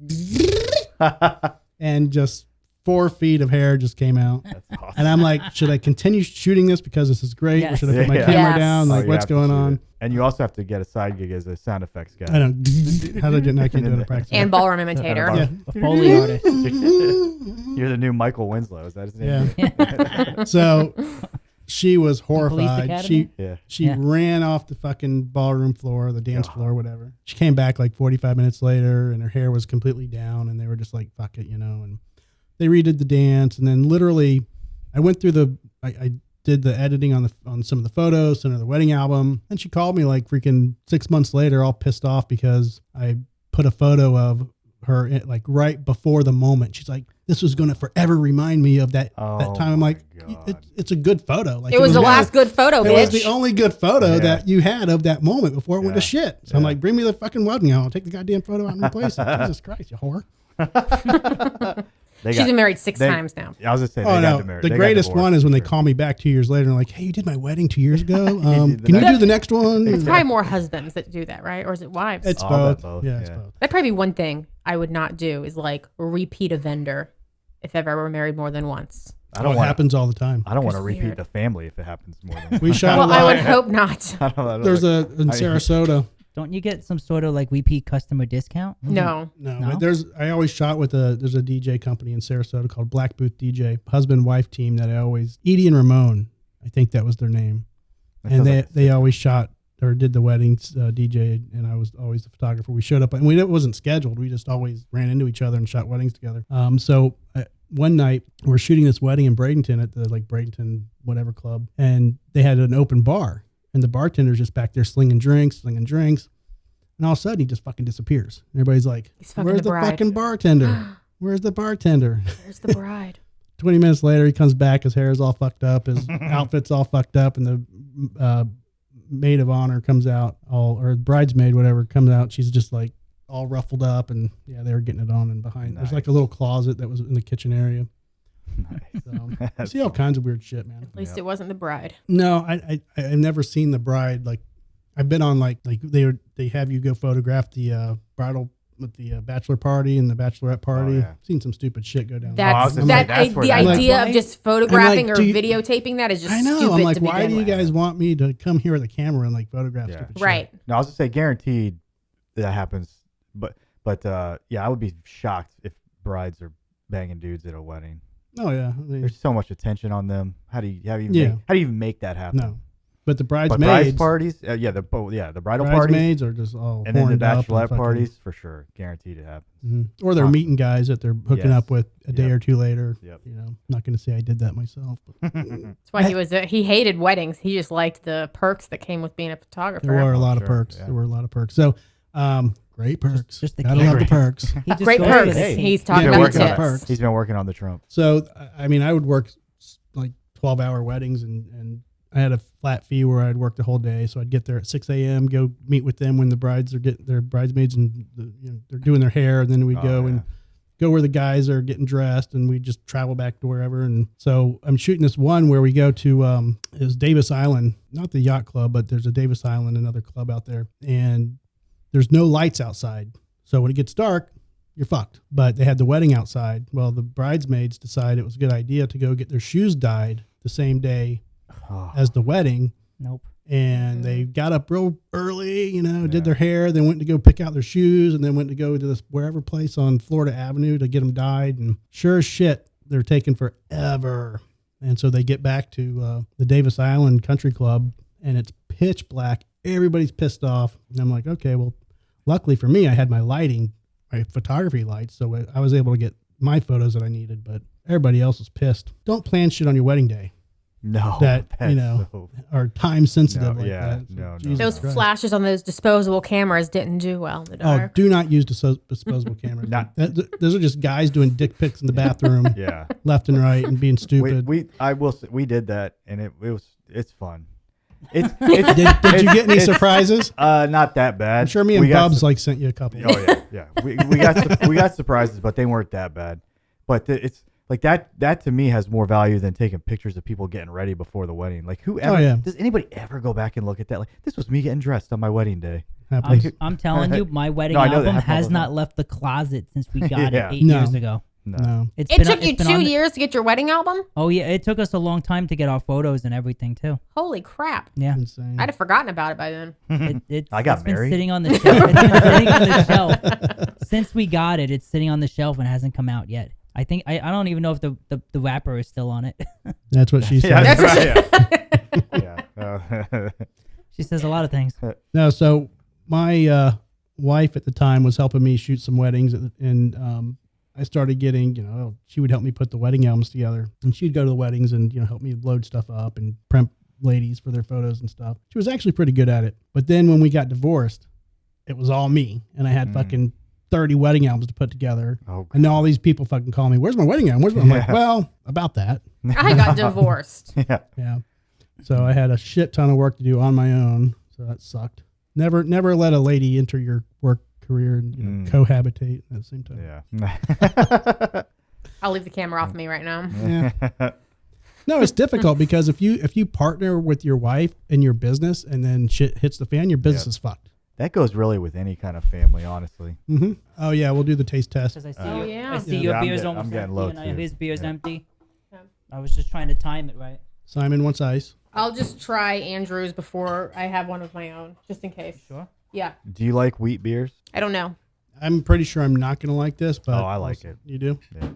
and just 4 feet of hair just came out. That's awesome. And I'm like, should I continue shooting this because this is great, or Yes. should I put my Yeah. camera Yes. down? Like, you what's have to going shoot on? it. And you also have to get a side gig as a sound effects guy. I don't. How did I get? I can't do it in practice. And ballroom imitator. Yeah. A Foley artist. You're the new Michael Winslow. Is that his name? Yeah. So she was horrified. Academy? She Yeah. ran off the fucking ballroom floor, the dance floor, whatever. She came back like 45 minutes later, and her hair was completely down, and they were just like, fuck it, and they redid the dance. And then literally I went through I did the editing on some of the photos, sent her the wedding album, and she called me like freaking 6 months later, all pissed off because I put a photo of her like right before the moment. She's like, this was going to forever remind me of that time. I'm like, it's a good photo. Like It was the last good photo, It was bitch. the only good photo Yeah. that you had of that moment before it went to Yeah. shit. So I'm Yeah. like, bring me the fucking wedding album. I'll take the goddamn photo out and replace it. Jesus Christ, you whore. She's been married 6 times now. I was just saying. Oh they no, got the they got greatest divorced, one is when for they sure. call me back 2 years later and they're like, hey, you did my wedding 2 years ago. did the Can you next- do the next one? It's probably more husbands that do that, right? Or is it wives? It's I'll bet both. both, Yeah, it's yeah. both. That'd probably be one thing I would not do is like repeat a vendor if I've ever married more than once. I don't It want. happens all the time. I don't want to That's repeat weird. the family if it happens more than. We shot Well, a I would lot. hope not. I don't There's like, in Sarasota. Don't you get some sort of like repeat customer discount? No. No, No? but I always shot with there's a DJ company in Sarasota called Black Booth DJ, husband-wife team that Edie and Ramon, I think that was their name. that And sounds like they always shot or did the weddings, DJ, and I was always the photographer. We showed up, and it wasn't scheduled. We just always ran into each other and shot weddings together. So one night we're shooting this wedding in Bradenton at the like Bradenton whatever club, and they had an open bar, and the bartender's just back there slinging drinks, and all of a sudden he just fucking disappears. And everybody's like, He's fucking "Where's the the bride." fucking bartender? Where's the bartender?" There's the bride. 20 minutes later, he comes back. His hair is all fucked up. His outfit's all fucked up. And the maid of honor comes out, or bridesmaid, whatever, comes out. She's just like all ruffled up. And yeah, they were getting it on. And behind, there's like a little closet that was in the kitchen area. Nice. So I That's see all funny. kinds of weird shit, man. At least it wasn't the bride. No, I've never seen the bride. Like I've been on like they have you go photograph the bridal with the bachelor party and the bachelorette party. yeah. Seen some stupid shit go down. I That's was gonna say, that's where the that- idea Like, of just photographing or do you- videotaping that is just I know. stupid I'm like, to begin why do you with. guys want me to come here with a camera and like photograph Yeah. stupid shit? Right. No, I was just say guaranteed that happens, but yeah, I would be shocked if brides are banging dudes at a wedding. Oh yeah. I mean, There's so much attention on them. How do you Yeah. even make that happen? no, but the But bridesmaids, brides parties, the bridal parties, bridesmaids are just all and then the horned up and bachelorette fucking- parties for sure, guaranteed it happens. Mhm. Or they're Huh. meeting guys that they're hooking Yes. up with a day Yep. or two later. Yep. I'm not going to say I did that myself, but That's why he hated weddings. He just liked the perks that came with being a photographer. there were a Oh, lot of sure, perks. yeah. There were a lot of perks. So, great perks. just the Gotta love the camera. perks. He just Great goes perks. for the- He's He's talking been about working the on tips. perks. He's been working on the Trump. So, I mean, I would work like 12-hour weddings, and I had a flat fee where I'd work the whole day. So I'd get there at 6 a.m., go meet with them when the brides are getting their bridesmaids and they're doing their hair, and then we'd go and go where the guys are getting dressed, and we just travel back to wherever. And so I'm shooting this one where we go to is Davis Island, not the yacht club, but there's a Davis Island, another club out there, and there's no lights outside. So when it gets dark, you're fucked. But they had the wedding outside. Well, the bridesmaids decided it was a good idea to go get their shoes dyed the same day Oh, as the wedding. Nope. And they got up real early, Yeah. did their hair, then went to go pick out their shoes, and then went to go to this wherever place on Florida Avenue to get them dyed. And sure as shit, they're taking forever. And so they get back to the Davis Island Country Club, and it's pitch black. Everybody's pissed off. And I'm like, okay, well, luckily for me, I had my lighting, my photography lights, so I was able to get my photos that I needed, but everybody else was pissed. Don't plan shit on your wedding day. No. That, that's are time sensitive like yeah, that. So no. Jesus Those Christ. flashes on those disposable cameras didn't do well in the Oh, dark. do not use disposable cameras. Those are just guys doing dick pics in the bathroom, Yeah. left and right, and being stupid. I will say, we did that, and it's fun. Did you get any surprises? Not that bad. I'm sure me and Bubs sent you a couple. Oh yeah. We got surprises, but they weren't that bad. But it's like that to me has more value than taking pictures of people getting ready before the wedding. Like whoever does anybody ever go back and look at that? Like, this was me getting dressed on my wedding day. I'm telling you, my wedding I know that album happened all has the not time. left the closet since we got Yeah. it 8 No. years ago. No. It took you 2 years to get your wedding album? Oh yeah, it took us a long time to get our photos and everything too. Holy crap. Yeah, Insane. I'd have forgotten about it by then. I got it's been married. sitting on the shelf. It's been sitting on the shelf since we got it. It's sitting on the shelf and hasn't come out yet. I think I don't even know if the wrapper is still on it. That's what she said. Yeah, That's that's right. Yeah. She says a lot of things. No, so my wife at the time was helping me shoot some weddings, and I started getting, she would help me put the wedding albums together, and she'd go to the weddings and help me load stuff up and prep ladies for their photos and stuff. She was actually pretty good at it. But then when we got divorced, it was all me, and I had fucking 30 wedding albums to put together. Oh, And all these people fucking call me, "Where's my wedding album?" I'm like, well, about that. I got divorced. yeah. Yeah. So I had a shit ton of work to do on my own. So that sucked. Never let a lady enter your work career and cohabitate at the same time. Yeah. I'll leave the camera off me right now. Yeah. No, it's difficult because if you partner with your wife in your business and then shit hits the fan, your business is fucked. That goes really with any kind of family, honestly. Mm-hmm. Oh yeah, we'll do the taste test. Because I see, Oh, your, yeah. I see Yeah, your I'm beer's getting- almost I'm getting empty low, and too. his beer's Yeah. empty. Yeah. I was just trying to time it right. Simon wants ice. I'll just try Andrew's before I have one of my own, just in case. Sure. Yeah. Do you like wheat beers? I don't know. I'm pretty sure I'm not going to like this, but Oh, I like it. You do? Yeah.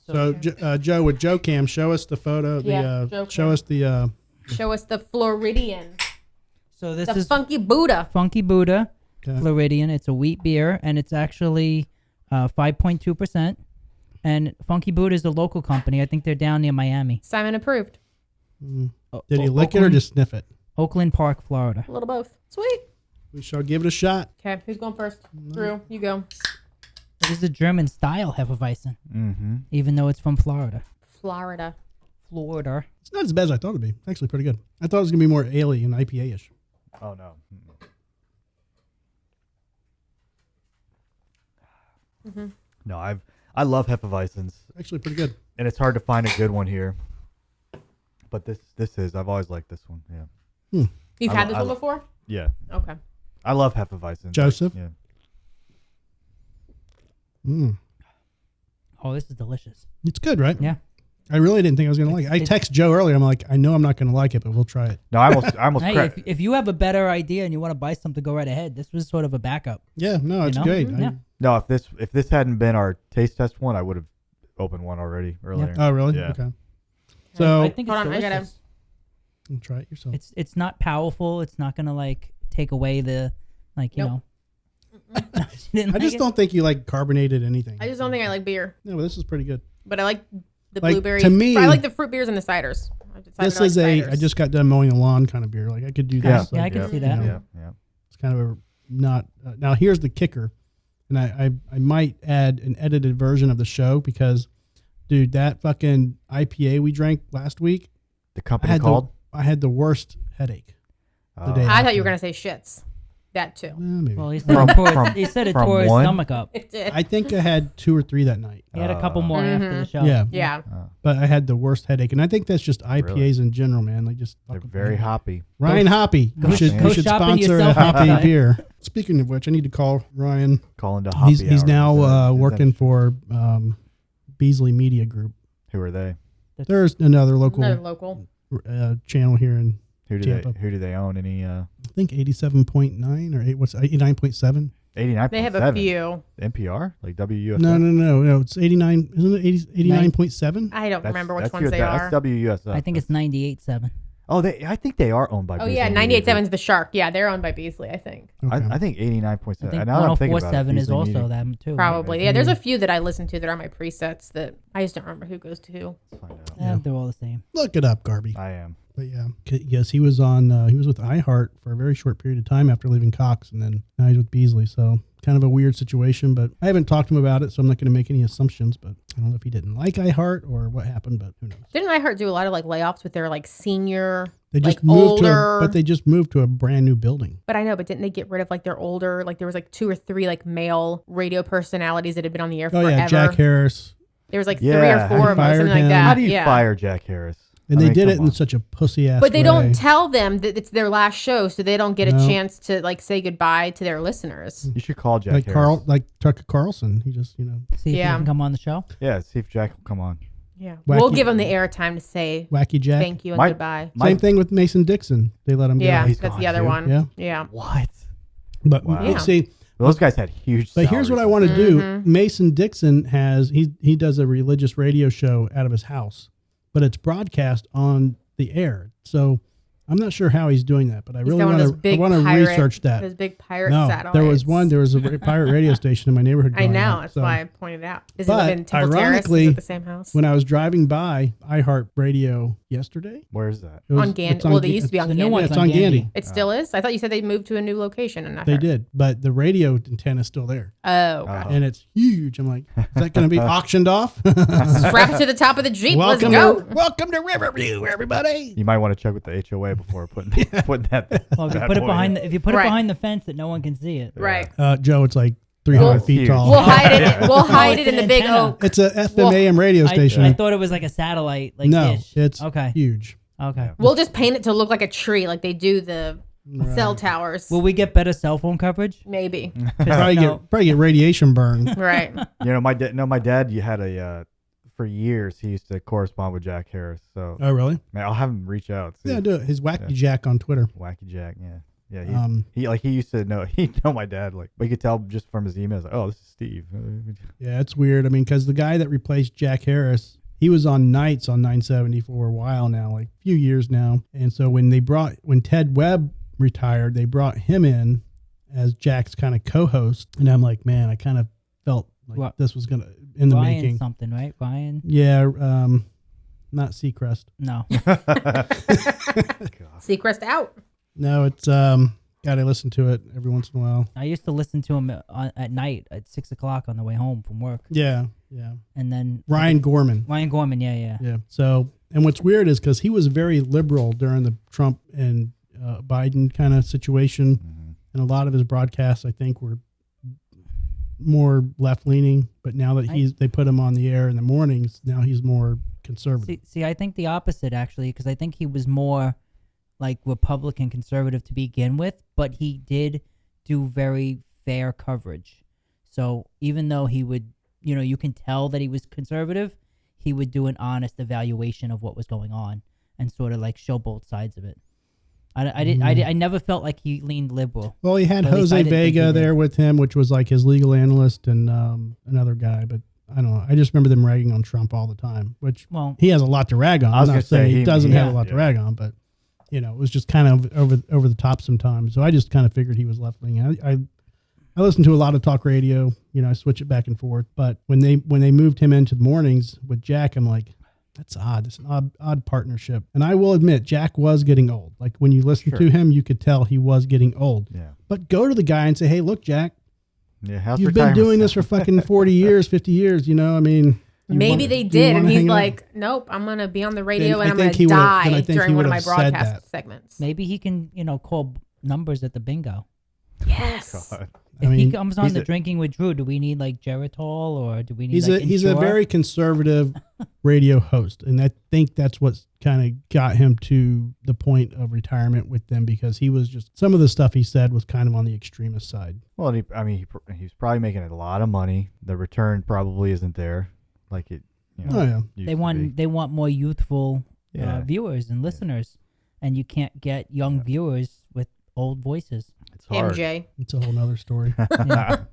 So Joe, with Joe Cam, show us the photo. Yeah, Joe show Cam. us the. Show us the Floridian. So this The is Funky Buddha. Funky Buddha Okay. Floridian. It's a wheat beer, and it's actually 5.2%. And Funky Buddha is a local company. I think they're down near Miami. Simon approved. Did he lick it or just sniff it? Oakland Park, Florida. A little both. Sweet. We shall give it a shot. Okay, who's going first? Drew, you go. This is a German style Hefeweizen, Mm-hmm. even though it's from Florida. Florida. Florida. It's not as bad as I thought it'd be. It's actually pretty good. I thought it was gonna be more ale and IPA-ish. Oh, no. Mm-hmm. No, I love Hefeweizens, Actually pretty good. and it's hard to find a good one here. But this is, I've always liked this one. Yeah. You've I had lo- this I one lo- before? Yeah. Okay. I love Hefeweizens. Joseph? Yeah. Oh, this is delicious. It's good, right? Yeah. I really didn't think I was gonna like it. I text Joe earlier. I'm like, I know I'm not gonna like it, but we'll try it. No, I almost Hey, cracked. if you have a better idea and you want to buy something, go right ahead. This was sort of a backup. Yeah, no, it's know? great. Yeah. No, if this hadn't been our taste test one, I would have opened one already earlier. Oh, really? Yeah. Okay. So I think it's Hold on, I gotta- delicious. you try it yourself. It's not powerful. It's not gonna like take away the you Nope. know. She didn't I like just it? don't think you like carbonated anything. I just don't think I like beer, No, but this is pretty good. but I like the Like, blueberry. to me- I like the fruit beers and the ciders. I decided This I like is I ciders. just got done mowing the lawn kind of beer. Like I could do Yeah. this. Yeah, I like, can see that. Yeah. Yeah. It's kind of a not. Now here's the kicker, and I might add an edited version of the show because, dude, that fucking IPA we drank last week, The I company had called. I had the worst headache. The day I thought after. you were gonna say shits. That too. Maybe. Well, he said From- it tore, from- he said it from tore his one? stomach up. It did. I think I had 2 or 3 that night. He had a couple more after the show. Yeah, Yeah. but I had the worst headache, and I think that's just IPAs Really? in general, man. Like just They're fucking- very hoppy. Ryan Hoppy. go You should, go you should shopping sponsor a yourself Hoppy next time. beer. Speaking of which, I need to call Ryan. Calling to hoppy He's hour. now Is that- working for Beasley Media Group. Who are they? There's another local Another local. channel here in Who do Tampa. they own? Any? I think 87.9 or 89.7. 89.7. They have a few. NPR, like WUSF. No. It's 89. Isn't it 89.7? I don't remember which That's ones they are. That's WUSF. I think it's 98.7. Oh, I think they are owned by. Oh Beasley yeah, Media 98.7 is Group. the Shark. Yeah, they're owned by Beasley, I think. Okay. I think 89.7. I think Now that I'm thinking about it, 104.7 is Beasley also Media. them too. right? Probably. Yeah, there's a few that I listen to that are my presets that I just don't remember who goes to who. Let's find out. Yeah, they're all the same. Look it up, Garby. I am. But yeah, yes, he was on. He was with iHeart for a very short period of time after leaving Cox, and then now he's with Beasley. So kind of a weird situation. But I haven't talked to him about it, so I'm not going to make any assumptions. But I don't know if he didn't like iHeart or what happened. But who knows? Didn't iHeart do a lot of like layoffs with their like senior, They just like moved older? but they just moved to a brand new building. But I know, but didn't they get rid of like their older, like there was like 2 or 3 like male radio personalities that had been on the air Oh forever. yeah, Jack Harris, There was like Yeah, 3 or 4 of them, fired something like him. that. How do you yeah. fire Jack Harris? and I they mean, did it come in on. such a pussy ass. But they way. don't tell them that it's their last show, so they don't get a No. chance to like say goodbye to their listeners. You should call Jack like Harris. like Tucker Carlson. He just See if Yeah. he can come on the show. Yeah, see if Jack will come on. Yeah, Wacky- we'll give them the airtime to say wacky Jack. thank you and My- goodbye. Same thing with Mason Dixon. They let him go. Yeah, he's that's gone the other too? one. Yeah. Yeah. What? But Wow. Yeah. see, Those guys had huge. but here's what I want to do. Mason Dixon has he does a religious radio show out of his house, but it's broadcast on the air. So I'm not sure how he's doing that, but I He's really got one of want those to big research pirate- that. Those big pirate No, satellites. there was a pirate radio station in my neighborhood. I growing know. up, That's so why I pointed out. Does he But, live in Temple Terrace? Is ironically, it the same house? when I was driving by iHeart Radio yesterday, Where's that? it was- On Gandy. it's Well, they used to be on The new Gandy. one's it's on Gandy. It still is? I thought you said they moved to a new location. And They did, but the radio antenna is still there, Oh, gotcha. and it's huge. I'm like, is that going to be auctioned off? Strap it to the top of the Jeep. welcome Let's go. welcome to Riverview, everybody. You might want to check with the HOA before putting that. Well, if you bad put it boy behind, in. if you put it Right. behind the fence that no one can see it. Right. Joe, it's like 300 Well, feet huge. tall. We'll hide it. Yeah. We'll hide it's it in an the big antenna. oak. It's a FM Well, AM radio station. I thought it was like a satellite, like no, dish. it's Okay. huge. Okay. We'll just paint it to look like a tree, like they do the cell towers. Will we get better cell phone coverage? Maybe. Probably get radiation burn. Right. You know, my dad. You had for years he used to correspond with Jack Harris. So Oh, really? man, I'll have him reach out. See. Yeah, do it. His Wacky Jack on Twitter. Wacky Jack. Yeah. He used to know. He know my dad. Like, but you could tell just from his emails. Like, oh, this is Steve. Yeah, it's weird. I mean, because the guy that replaced Jack Harris, he was on nights on 970 for a while now, like a few years now. And so when Ted Webb retired, they brought him in as Jack's kind of co-host. And I'm like, man, I kind of felt like What? this was gonna in the Ryan making. something, right? Ryan? Yeah, not Seacrest. No. Seacrest out. No, it's God, I listen to it every once in a while. I used to listen to him at night at 6 o'clock on the way home from work. Yeah. And then Ryan Gorman. Ryan Gorman, yeah. Yeah. So, and what's weird is because he was very liberal during the Trump and Biden kind of situation, and a lot of his broadcasts, I think, were more left leaning. But now that they put him on the air in the mornings, now he's more conservative. See, I think the opposite actually, because I think he was more like Republican conservative to begin with, but he did do very fair coverage. So even though he would, you can tell that he was conservative, he would do an honest evaluation of what was going on and sort of like show both sides of it. I never felt like he leaned liberal. Well, he had Or at least I Jose didn't think he Vega did. there with him, which was like his legal analyst, and another guy. But I don't know. I just remember them ragging on Trump all the time, which Well, he has a lot to rag on. I was I'm gonna not saying say he doesn't have a yeah, lot to yeah. rag on, but it was just kind of over the top sometimes. So I just kind of figured he was left leaning. I listen to a lot of talk radio. I switch it back and forth. But when they moved him into the mornings with Jack, I'm like, that's odd. It's an odd partnership. And I will admit, Jack was getting old. Like when you listen Sure. to him, you could tell he was getting old. Yeah. But go to the guy and say, hey, look, Jack, Yeah. How's you've been retirement doing this for stuff? fucking 40 years, 50 years. I mean. Maybe they did. And he's like, nope, I'm going to be on the radio Then I and I'm going think he to would've- then I die think he during one of my would've said broadcast that. segments. maybe he can, call numbers at the bingo. Yes. God. If he mean, comes on he's the a- Drinking with Drew, do we need like Geritol or do we need He's like he's a Ensure? very conservative radio host, and I think that's what's kind of got him to the point of retirement with them, because he was just some of the stuff he said was kind of on the extremist side. Well, he's probably making a lot of money. The return probably isn't there, like it. Oh yeah, used they to want be. they want more youthful Yeah. viewers and listeners, and you can't get young viewers with old voices. It's hard. MJ. It's a whole nother story. Yeah.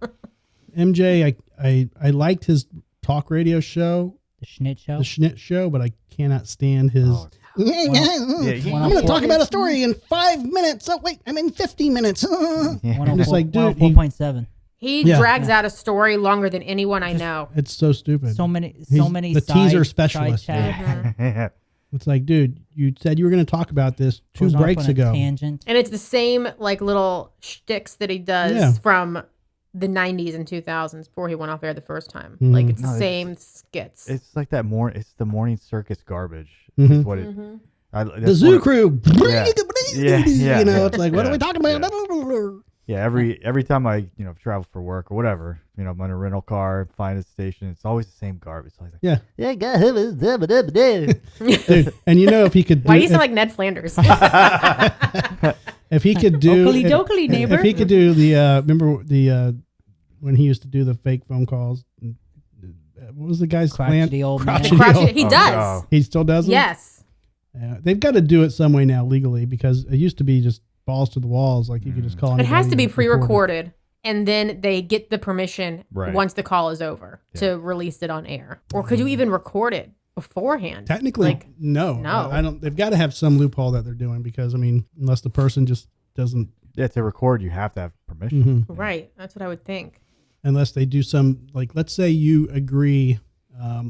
MJ, I liked his talk radio show, The Schnit Show. the Schnit Show, but I cannot stand his. Oh, I'm going to talk about a story in 5 minutes. Oh wait, I'm in 15 minutes. I'm just like, dude, 104.7. He Yeah. drags out a story longer than anyone I know. it's so stupid. So many the teaser specialist. side chat. yeah. It's like, dude, you said you were going to talk about this 2 Goes off breaks on a ago. Tangent. And it's the same like little shticks that he does Yeah. from the 90s and 2000s before he went off air the first time. Mhm. Like it's No, the it's- same skits. It's like that it's the morning circus garbage. Mhm. Is what it. Mhm. The Zoo Crew. Yeah. Yeah, You know, yeah, it's like, what yeah, are we talking about? Yeah, every time I travel for work or whatever, I'm in a rental car, find a station, it's always the same garbage. It's like, Yeah. yeah, go ahead. Dude, and you know, if he could do Why do you sound like Ned Flanders? if he could do Oakley dokley, neighbor. if he could do the remember the when he used to do the fake phone calls, what was the guy's plan? Crotchety old Crotchety man. Crotchety- he Oh, does. no. He still does them? Yes. Yeah, they've got to do it some way now legally, because it used to be just balls to the walls, like you could just call It has anybody to be and record it. pre-recorded, and then they get the permission Right. once the call is over to release it on air. Or could you even record it beforehand? Technically, Like, no. no. I don't. They've got to have some loophole that they're doing, because I mean, unless the person just doesn't, Yeah, to record, you have to have permission. right. That's what I would think. unless they do some, like, let's say you agree,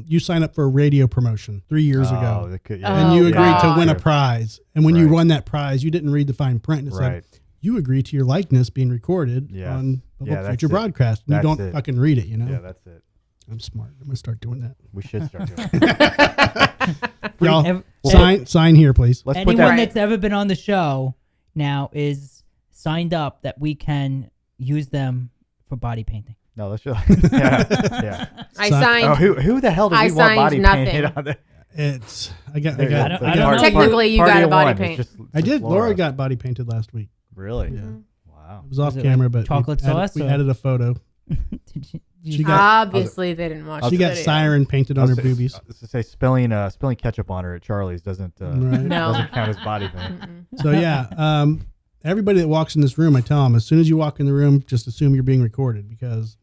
you sign up for a radio promotion 3 years ago, Oh, they could, and Oh, you agreed to God. win a prize, and when you Right. won that prize, you didn't read the fine print, and it Right. said you agree to your likeness being recorded Yes. on Yeah, that's future it. broadcast. And you That's don't it. fucking read it, you know. Yeah, that's it. I'm smart. I'm gonna start doing that. We should start doing it. Y'all Ev- sign here, please. Let's put Anyone that. that's ever been on the show now is signed up that we can use them for body painting. No, let's just. Yeah, yeah. I Sign- signed. Oh, who the hell does I we want signed body nothing. painted on there? It's I got I don't know. Part- Technically, you party got a of body one. paint. It's just I did. Laura Laura got body painted last week. Really? Yeah. Wow. It was off it camera, like but chocolate sauce we or- added a photo. Did She you got- Obviously, they didn't watch She the got video. siren painted on her boobies. To say spilling ketchup on her at Charlie's doesn't Right. No. doesn't count as body paint. So yeah, everybody that walks in this room, I tell them, as soon as you walk in the room, just assume you're being recorded, because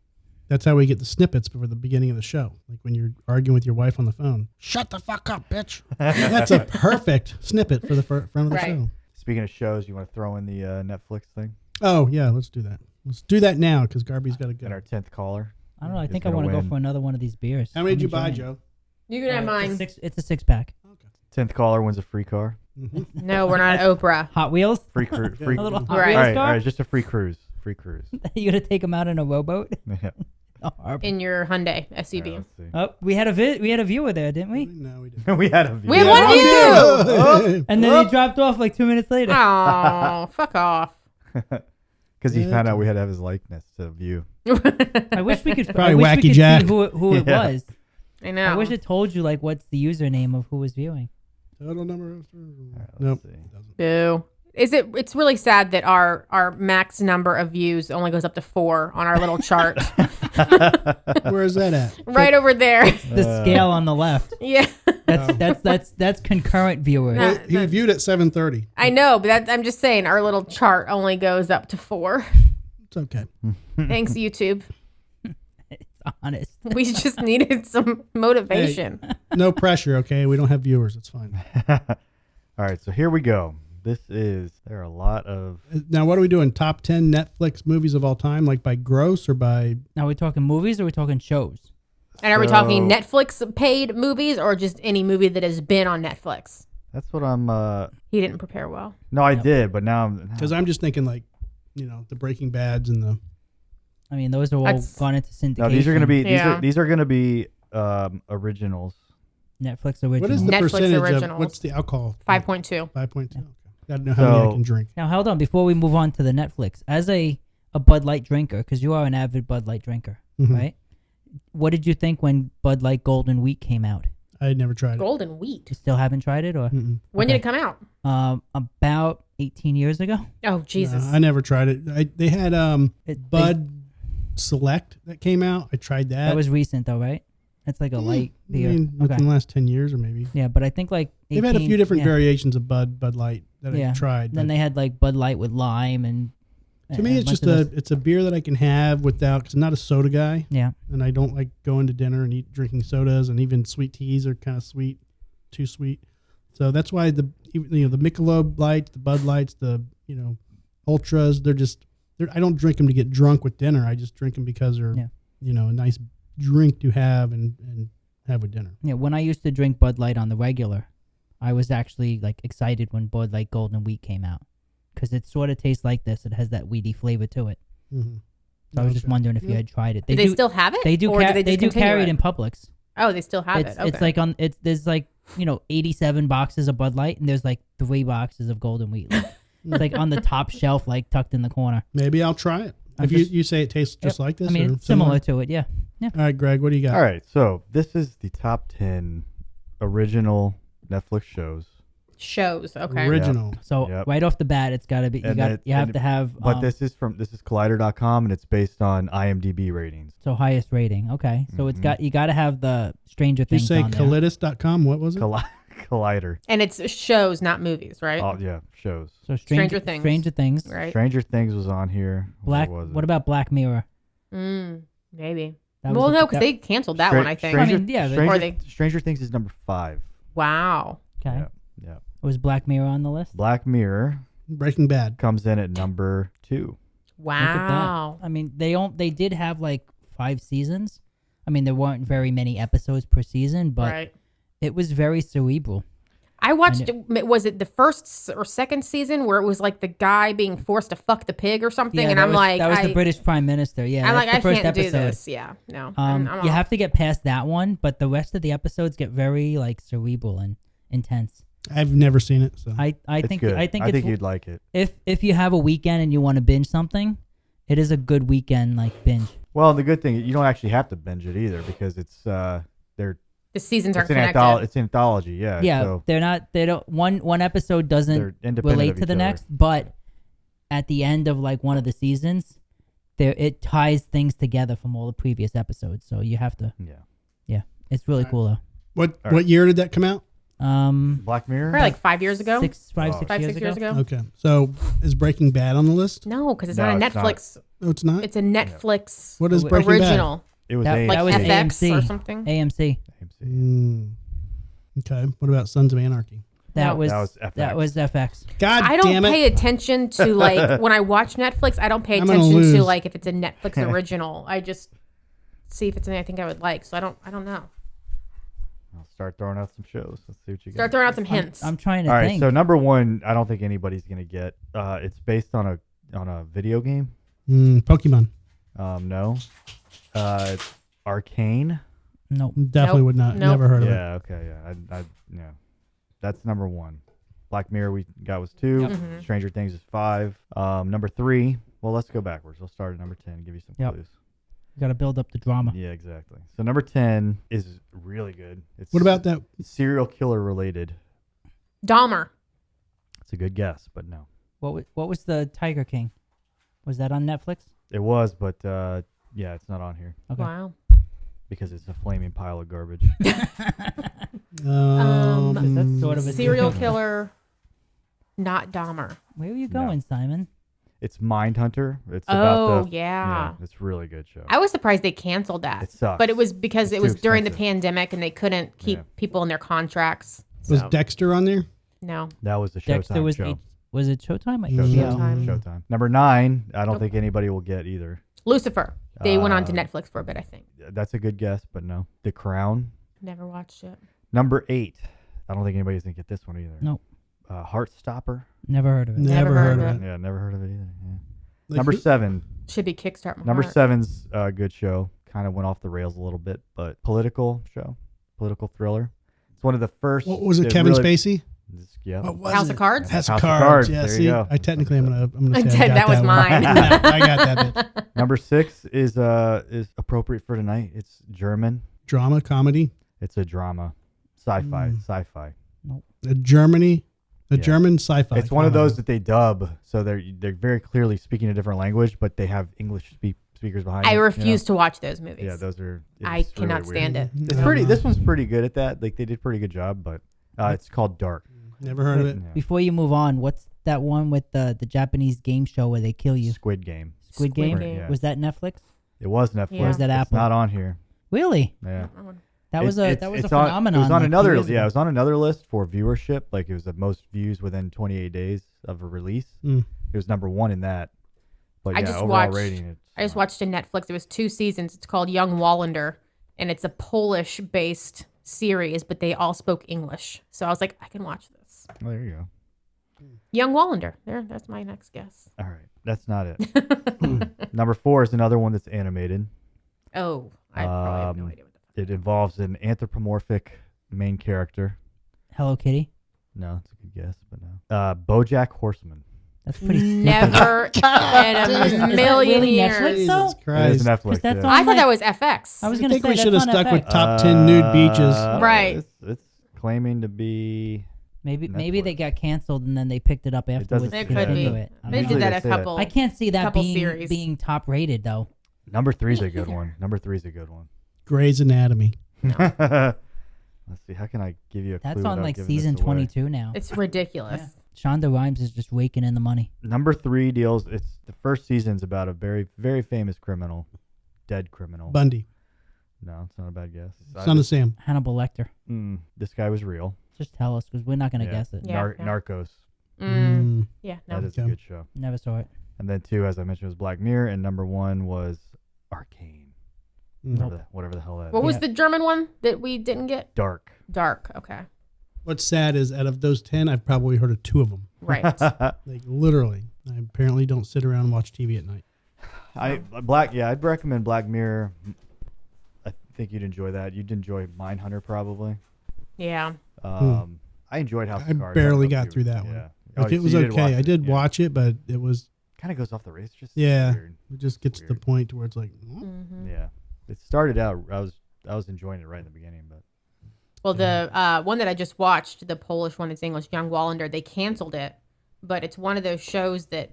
that's how we get the snippets before the beginning of the show. Like when you're arguing with your wife on the phone. Shut the fuck up, bitch. That's a perfect snippet for the front of the Right. show. Speaking of shows, you want to throw in the Netflix thing Oh yeah, let's do that. Let's do that now, because Garby's got to go. and our 10th caller. I don't know. I Is think I gonna want to go win. for another one of these beers. How many did you I'm buy, enjoying Joe? You can have mine. It's a 6-pack. 10th caller wins a free car. No, we're not Oprah. Hot Wheels. Free cruise. Free. A little Hot Right. Wheels All right, car. all right, just a free cruise. Free cruise. You gonna take them out in a rowboat? Yeah. Oh, Harper. In your Hyundai All right, SUV. let's see. Oh, we had a viewer there, didn't we? No, we didn't. We had a view. We have one view. And then he dropped off like 2 minutes later. Oh, fuck off. Because he found out we had to have his likeness to view. I wish we could. Probably I wish Wacky we could Jack. see who it Yeah. was. I know. I wish it told you like what's the username of who was viewing. Total number. All right, Nope. let's see. Boo. It's really sad that our max number of views only goes up to 4 on our little chart. Where is that at? Right over there. The scale on the left. Yeah. That's concurrent viewers. Nah. He viewed at 7:30. I know, but I'm just saying our little chart only goes up to 4. It's okay. Thanks, YouTube. It's honest. We just needed some motivation. No pressure, okay? We don't have viewers. It's fine. All right, so here we go. There are a lot of. Now, what are we doing? Top 10 Netflix movies of all time, like by gross or by? Now we're talking movies or we're talking shows? And are we talking So- Netflix paid movies or just any movie that has been on Netflix? That's what I'm. He didn't prepare well. No, I did, but now I'm. Because I'm just thinking like, the Breaking Bads and the. I mean, those are all That's- gone into syndication. No, these are gonna be. Yeah. These are gonna be originals. Netflix original. What is the Netflix percentage of? originals. What's the alcohol? 5.2. 5.2. Okay. Gotta know how many I So- can drink. Now hold on, before we move on to the Netflix, as a Bud Light drinker, because you are an avid Bud Light drinker, Mhm. right? What did you think when Bud Light Golden Wheat came out? I had never tried it. Golden wheat. You still haven't tried it, or Mm-mm. When did Okay. it come out? About 18 years ago? Oh, Jesus. I never tried it. They had It- Bud Select that came out. I tried that. That was recent, though, right? That's like a light I beer. mean, Okay. within the last 10 years or maybe. Yeah, but I think like 18, They've had a few different yeah. variations of Bud Light that Yeah. I tried. Then but they had like Bud Light with lime and To me, it's just a beer that I can have without, because I'm not a soda guy. Yeah. And I don't like going to dinner and drinking sodas, and even sweet teas are kind of sweet, too sweet. So that's why the Michelob Lights, the Bud Lights, the Ultras, I don't drink them to get drunk with dinner. I just drink them because they're a nice drink to have and have with dinner. Yeah, when I used to drink Bud Light on the regular, I was actually like excited when Bud Light Golden Wheat came out because it sort of tastes like this. It has that weedy flavor to it. Mm-hmm. So I was just wondering if you had tried it. Do they still have it? They do. They do carry it in Publix. Oh, they still have it. Okay. It's like there's like 87 boxes of Bud Light and there's like 3 boxes of Golden Wheat. Like, it's like on the top shelf, like tucked in the corner. Maybe I'll try it. If you say it tastes just like this, I mean, it's similar to it. Yeah. All right, Greg, what do you got? All right, so this is the top 10 original Netflix shows. Okay. Original. So right off the bat, it's got to be you have to have. But this is Collider.com and it's based on IMDb ratings. So highest rating. Okay. So you got to have the Stranger Did you Things. say on there. Collitus.com? What was it? Collider. And it's shows, not movies, right? Oh yeah, shows. So Stranger Things. Stranger Things. Right. Stranger Things was on here. What about Black Mirror? Maybe. That Well, was no, because they canceled that one, I think. Stranger Things is number 5. Wow. Okay. Yeah. Was Black Mirror on the list? Black Mirror Breaking Bad comes in at number 2. Wow. Look at that. I mean, they did have like 5 seasons. I mean, there weren't very many episodes per season, but it was very cerebral. I watched was it the first or second season where it was like the guy being forced to fuck the pig or something? Yeah, and I'm like, that was the British Prime Minister. Yeah, I'm like, I can't do this. Yeah, no. You have to get past that one, but the rest of the episodes get very like cerebral and intense. I've never seen it, so I think you'd like it. If you have a weekend and you want to binge something, it is a good weekend like binge. Well, the good thing you don't actually have to binge it either because it's the seasons aren't connected. It's an anthology, yeah. Yeah, so they don't one episode doesn't relate to the next, but at the end of like one of the seasons, it ties things together from all the previous episodes. So you have to Yeah. It's really cool though. What year did that come out? Black Mirror? Probably like 5 years ago. 6 years ago. Okay. So is Breaking Bad on the list? No, because it's not a Netflix. Oh, it's not? It's a Netflix What is Breaking original. Bad? It was like FX AMC or something. AMC. Okay. What about Sons of Anarchy? That was FX. That was FX. God I damn don't it. pay attention to like when I watch Netflix. I don't pay I'm gonna attention to lose. like if it's a Netflix original. I just see if it's something I think I would like. So I don't know. I'll start throwing out some shows. Let's see what you got. Start throwing out some hints. I'm trying to All right, think. so number 1, I don't think anybody's gonna get. It's based on a video game. Pokemon. No. It's Arcane. Nope. Definitely would not. Nope. Never heard of it. Yeah. Okay. Yeah. That's number 1. Black Mirror we got was 2. Stranger Things is 5. Number 3. Well, let's go backwards. We'll start at number 10 and give you some clues. You got to build up the drama. Yeah, exactly. So number 10 is really good. It's What about that? serial killer related? Dahmer. It's a good guess, but no. What was the Tiger King? Was that on Netflix? It was, but yeah, it's not on here Okay. Wow. because it's a flaming pile of garbage. That's sort of a Serial killer, not Dahmer. Where are you going, Simon? It's Mindhunter. It's about yeah. It's a really good show. I was surprised they canceled that. It sucks. But it was because It's it was too during the expensive. pandemic and they couldn't keep people in their contracts. Was So, Dexter on there? no. That was the Showtime Dexter was show. was it Showtime? Showtime. Number 9, I don't Nope. think anybody will get either. Lucifer. They went on to Netflix for a bit, I think. That's a good guess, but no. The Crown. Never watched it. Number 8, I don't think anybody's gonna get this one either. Nope. Heartstopper. Never heard of it. Never heard of it. Yeah, never heard of it either. Yeah. Like Number who- 7. Should be Kickstart My Number Heart. 7's a good show. Kind of went off the rails a little bit, but political show, political thriller. It's one of the first. What was it? Kevin Spacey? Yeah. What was House it? of Cards? House House of of Cards. Cards. Yeah. There you See, go. I technically I'm gonna say I got That was one. mine. Yeah, I got that bit. Number 6 is appropriate for tonight. It's German. Drama, comedy, It's a drama, sci-fi. a Germany, a Yeah. German sci-fi. It's one of comedy. those that they dub, so they're very clearly speaking a different language, but they have English speakers behind. I it, refuse to watch those movies. Yeah, those are. I it's cannot really stand weird. it. It's pretty. This one's pretty good at that. Like they did a pretty good job, but it's called Dark. Never heard of it. Yeah. Before you move on, what's that one with the Japanese game show where they kill you? Squid Game. Squid Game? Game. Yeah. Was that Netflix? It was Netflix. Yeah. Or is that It's Apple? not on here. Really? Yeah. That was It's a on- phenomenon. It was on like, another. years Yeah, ago. it was on another list for viewership. Like it was the most views within 28 days of a release. Mm. It was number 1 in that. But I yeah, just overall watched- rating. I just watched a Netflix. It was 2 seasons. It's called Young Wallander, and it's a Polish-based series, but they all spoke English. So I was like, I can watch this. Oh, there you go. Young Wallander. That's my next guess. All right, that's not it. Number 4 is another one that's animated. Oh, I probably have no idea what the fuck. It involves an anthropomorphic main character. Hello Kitty. No, it's a good guess, but no. BoJack Horseman. That's pretty stupid. Never in a million really years. Netflix? Jesus though? It is Christ. Netflix. that's yeah. on- I thought like- that was FX. I was I gonna think say we should have that's on stuck with FX. top 10 nude beaches. Right. It's claiming to be. Maybe Netflix. they got canceled and then they picked it up afterwards. doesn't to It could be. continue it. I don't They know. did that a Usually they say couple. I can't see that couple being series. being top rated though. Number 3 is a good one. Number 3 is a good one. Grey's Anatomy. Let's see. How can I give you a clue? That's on without like giving this season away? 22 now. It's ridiculous. Yeah. Shonda Rhimes is just raking in the money. Number 3 deals. It's the first season's about a very, very famous criminal, dead criminal. Bundy. No, it's not a bad guess. Son of Sam. Hannibal Lecter. This guy was real. Just tell us because we're not gonna Yeah. guess it. Yeah. Narcos. Mm. Yeah, no. That is a Okay. good show. Never saw it. And then 2, as I mentioned, was Black Mirror, and number 1 was Arcane. Mm. Whatever the hell that is. What was Yeah. the German one that we didn't get? Dark. Dark. Okay. What's sad is out of those 10, I've probably heard of 2 of them. Right. Like literally. I apparently don't sit around and watch TV at night. I'd recommend Black Mirror. I think you'd enjoy that. You'd enjoy Mindhunter probably. Yeah. I enjoyed House I of Cards. barely I don't know got if through you- that one. yeah. Like, Oh, it so was you did okay. watch I it, did yeah. watch it, but it was, Kind of goes off the race. Just yeah, weird. it just gets to the Weird. point where it's like, "Hmm?" Mm-hmm. Yeah. It started out. I was enjoying it right in the beginning, but Well, the one that I just watched, the Polish one, it's English, Young Wallander, they canceled it, but it's one of those shows that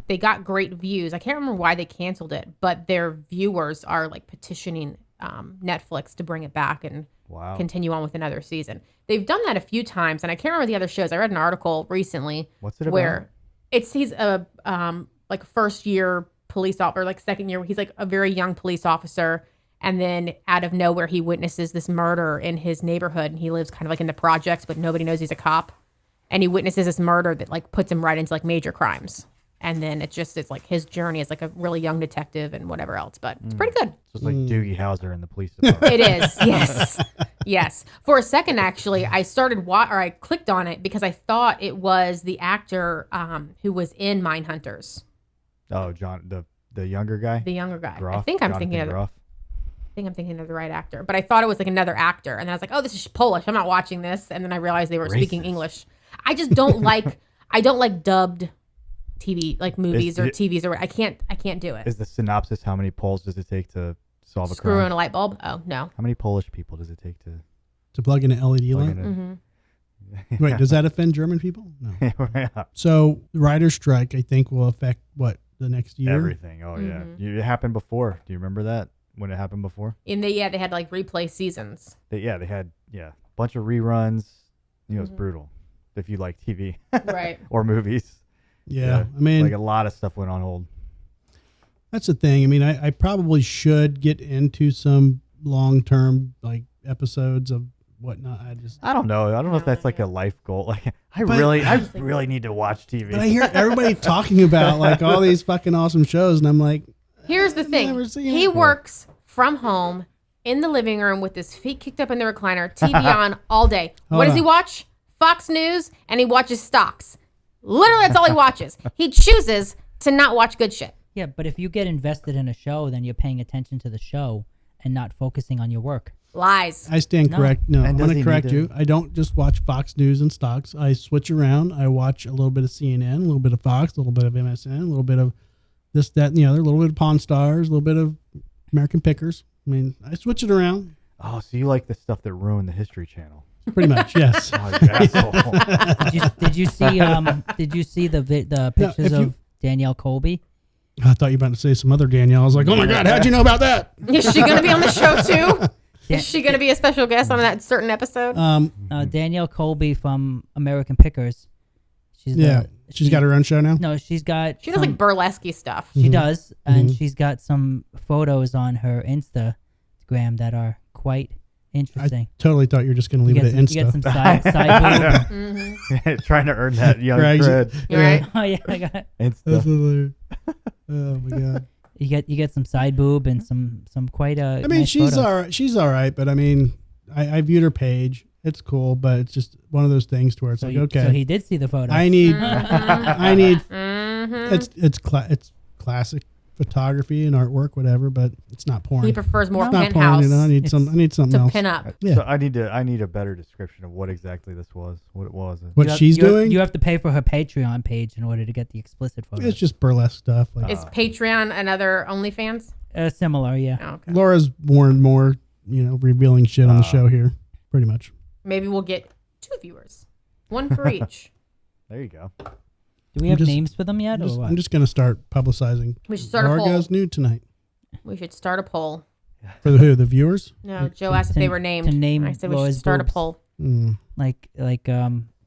they got great views. I can't remember why they canceled it, but their viewers are like petitioning Netflix to bring it back and wow. continue on with another season. They've done that a few times, and I can't remember the other shows. I read an article recently What's it about? where he's a like first year police officer, like second year. He's like a very young police officer, and then out of nowhere he witnesses this murder in his neighborhood, and he lives kind of like in the projects, but nobody knows he's a cop, and he witnesses this murder that like puts him right into like major crimes, and then it's like his journey as like a really young detective and whatever else, but it's pretty good. So it's like Doogie Howser in the police department. It is. Yes. Yes. For a second, actually, I I clicked on it because I thought it was the actor who was in Mindhunters, Oh, John, the younger guy. the younger guy. I Groff? think I'm Jonathan thinking of Groff. the right actor, but I thought it was like another actor, and then I was like, "Oh, this is Polish. I'm not watching this." And then I realized they were speaking Racist. English. I just don't like. I don't like dubbed TV, like movies or it- TVs or I can't do it. Is the synopsis how many polls does it take to solve a Screw crime? in a light bulb? Oh no. How many Polish people does it take to To plug in an LED plug lamp. in Wait, does that offend German people? No. yeah. So the writer's strike, I think, will affect what the next year. Everything? Oh yeah, it happened before. Do you remember that when it happened before? And they had to like replay seasons. They had a bunch of reruns. You know, it's brutal if you like TV Right. or movies. Yeah, I mean, like a lot of stuff went on hold. that's the thing. I mean, I probably should get into some long-term like episodes of whatnot. I don't know. I don't know if that's like a life goal. Like I But- really need to watch TV. But I hear everybody talking about like all these fucking awesome shows, and I'm like, Here's the thing. never seen He it. works from home in the living room with his feet kicked up in the recliner, TV on all day. What Hold does he on. watch? Fox News, and he watches stocks. Literally, that's all he watches. He chooses to not watch good shit. Yeah, but if you get invested in a show, then you're paying attention to the show and not focusing on your work. Lies. I stand No. correct. No, And I'm does going he to correct need to- you. I don't just watch Fox News and stocks. I switch around. I watch a little bit of CNN, a little bit of Fox, a little bit of MSN, a little bit of this, that, and the other, a little bit of Pawn Stars, a little bit of American Pickers. I mean, I switch it around Oh, so you like the stuff that ruined the History Channel? pretty much. Yes. Oh, you asshole. Did you see the pictures if you- of Danielle Colby? I thought you were about to say some other Danielle. I was like, oh my God, how'd you know about that? Is she going to be on the show too? Yeah. Is she going to be a special guest on that certain episode? Danielle Colby from American Pickers. She's Yeah. She's got her own show now? No, she's got. She does like burlesque stuff. She does, and Mhm. she's got some photos on her Instagram that are quite interesting. Totally thought you were just going to leave it at You get Insta. some side boob. Mm-hmm. Trying to earn that young Craig's- cred. You're right. Oh yeah, I got. That's Insta. hilarious. Oh my god. You get some side boob and some quite I mean, nice she's photos. all right. She's all right, but I mean, I viewed her page. It's cool, but it's just one of those things to where it's So like, you- okay, So he did see the photo. I need, Mm-hmm. I need. Mm-hmm. It's classic photography and artwork, whatever, but it's not porn. He prefers more It's not porn. penthouse You know, I need something to else. pin up. Yeah. So I need a better description of what exactly this was. What it was. What You have- she's you have- doing? You have to pay for her Patreon page in order to get the explicit photos. It's just burlesque stuff. Like Is Patreon another OnlyFans? Similar, yeah. Oh, okay. Laura's more and more, revealing shit on the show here, pretty much. Maybe we'll get 2 viewers, 1 for each. There you go. Do we have just- names for them yet, or what? I'm just gonna start publicizing. We should start a Laura poll. goes nude tonight We should start a poll. for who? The viewers? No, Joe asked if they were named. to name I said we should Laura's start a boobs. poll. Mm. like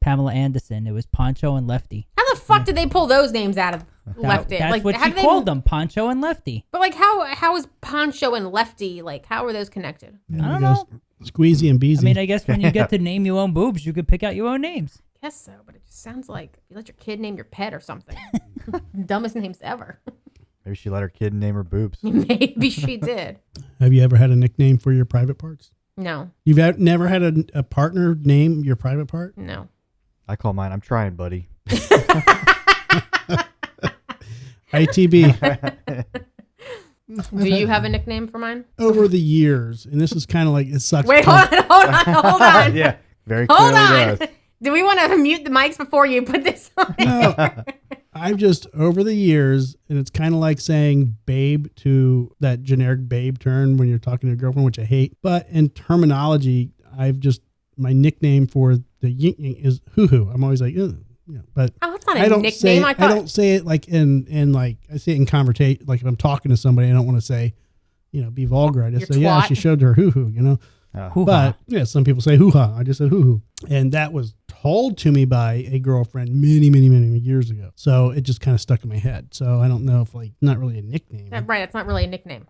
Pamela Anderson. It was Poncho and Lefty. How the fuck did they pull those names out of Lefty? That's Like, what how she did they- called them, Poncho and Lefty. But like, how is Poncho and Lefty? Like, how are those connected? I There don't goes know. Squeezy and Beezy. I mean, I guess when you get to name your own boobs, you could pick out your own names. Guess so, but it just sounds like you let your kid name your pet or something. Dumbest names ever. Maybe she let her kid name her boobs. Maybe she did. Have you ever had a nickname for your private parts? No, Never had a partner name your private part? no. I call mine. I'm trying, buddy. ITB. Do you have a nickname for mine? Over the years, and this is kind of like, it sucks. Wait, because- hold on. Yeah, very Hold clearly on. does. Do we want to mute the mics before you put this on? No, I've just over the years, and it's kind of like saying babe to that generic babe term when you're talking to your girlfriend, which I hate. But in terminology, my nickname for the yin yang is hoo hoo. I'm always like, ugh. Yeah, but Oh, it's not a I don't nickname. say I I thought. don't say it like in like I say it in conversation. Like if I'm talking to somebody, I don't want to say, be vulgar. I just Your say, yeah, twat. she showed her hoo hoo. Hoo-ha. But yeah, some people say hoo ha. I just said hoo hoo, and that was told to me by a girlfriend many, many, many years ago. So it just kind of stuck in my head. So I don't know if not really a nickname. Right, that's not really a nickname.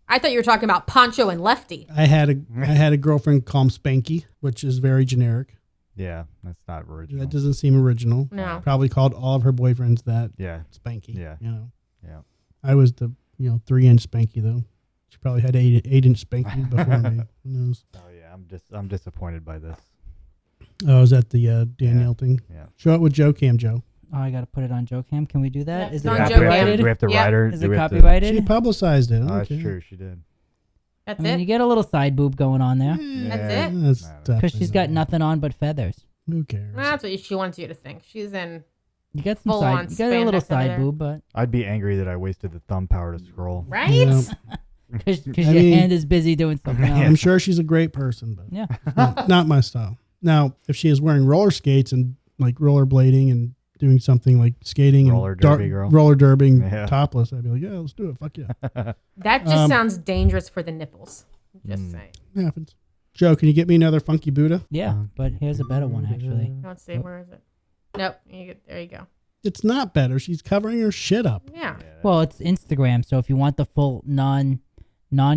I thought you were talking about Poncho and Lefty. I had a girlfriend call him Spanky, which is very generic. Yeah, that's not original. That doesn't seem original. No. Probably called all of her boyfriends that Yeah, Spanky. Yeah. Yeah. I was the 3-inch Spanky though. She probably had 8-inch Spanky before me. Who knows? Oh yeah, I'm disappointed by this. Oh, is that the Danielle thing? Yeah. Show it with Joe Cam, Joe. Oh, I got to put it on Joe Cam. Can we do that? Yeah, Is it's it on Joe Do Cam. we have to copyrighted? write her? Is Do it we have to- She copyrighted? publicized it. I Oh, don't that's care. true. She did. That's I mean, it. you get a little side boob going on there That's Yeah. it? That's I don't know. because definitely she's got not- nothing on but feathers. Who cares? That's what she wants you to think. She's in. You got some Full side. on You got a little spandex over side there. boob, but I'd be angry that I wasted the thumb power to scroll. Right? Yeah. because I your mean- hand is busy doing something else. I'm sure she's a great person, but Yeah. not my style. Now, if she is wearing roller skates and like rollerblading and doing something like skating Roller and derby girl. roller derbing Yeah. topless, I'd be like, yeah, let's do it. Fuck yeah. That just sounds dangerous for the nipples. Just saying. It happens. Joe, can you get me another funky Buddha? Yeah, but here's a better one actually. Let's see. Where is it? Nope. There you go. It's not better. She's covering her shit up. Yeah. Well, it's Instagram, so if you want the full non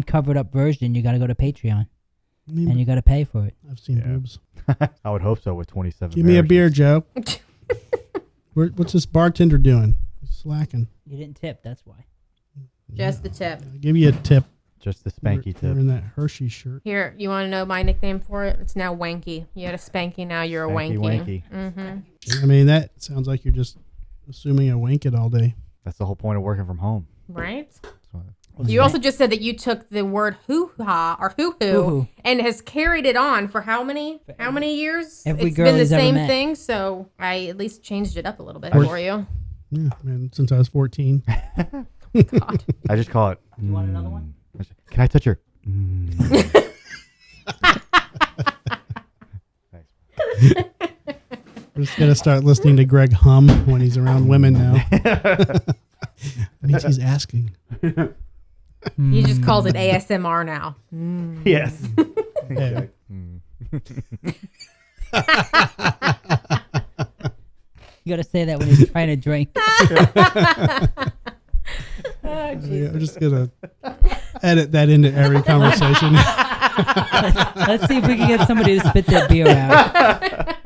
covered up version, you got to go to Patreon I mean, and you got to pay for it. I've seen Yeah. boobs. I would hope so with 27. Give me a beer, marriages. Joe. What's this bartender doing? He's slacking. You didn't tip, that's why. Just the tip. I'll give you a tip. Just the spanky You're tip. in that Hershey shirt. Here, you want to know my nickname for it? It's now Wanky. You had a Spanky, now you're a Spanky Wanky. wanky. Mm-hmm. I mean, that sounds like you're just assuming I wank it all day. That's the whole point of working from home. Right? That's what- You also just said that you took the word hoo-ha or hoo-hoo Hoo-hoo. and has carried it on for how many years? Every It's girl been the he's ever same met. thing, so I at least changed it up a little bit Or- for you. Yeah, man, since I was 14. God. I just call it. You want another one? Can I touch your? Thanks. We're just going to start listening to Greg hum when he's around women now. That means he's asking. He just calls it ASMR now. Yes. Yeah. You gotta say that when he's trying to drink. Oh, Yeah, Jesus. I'm just gonna edit that into every conversation. Let's see if we can get somebody to spit their beer out.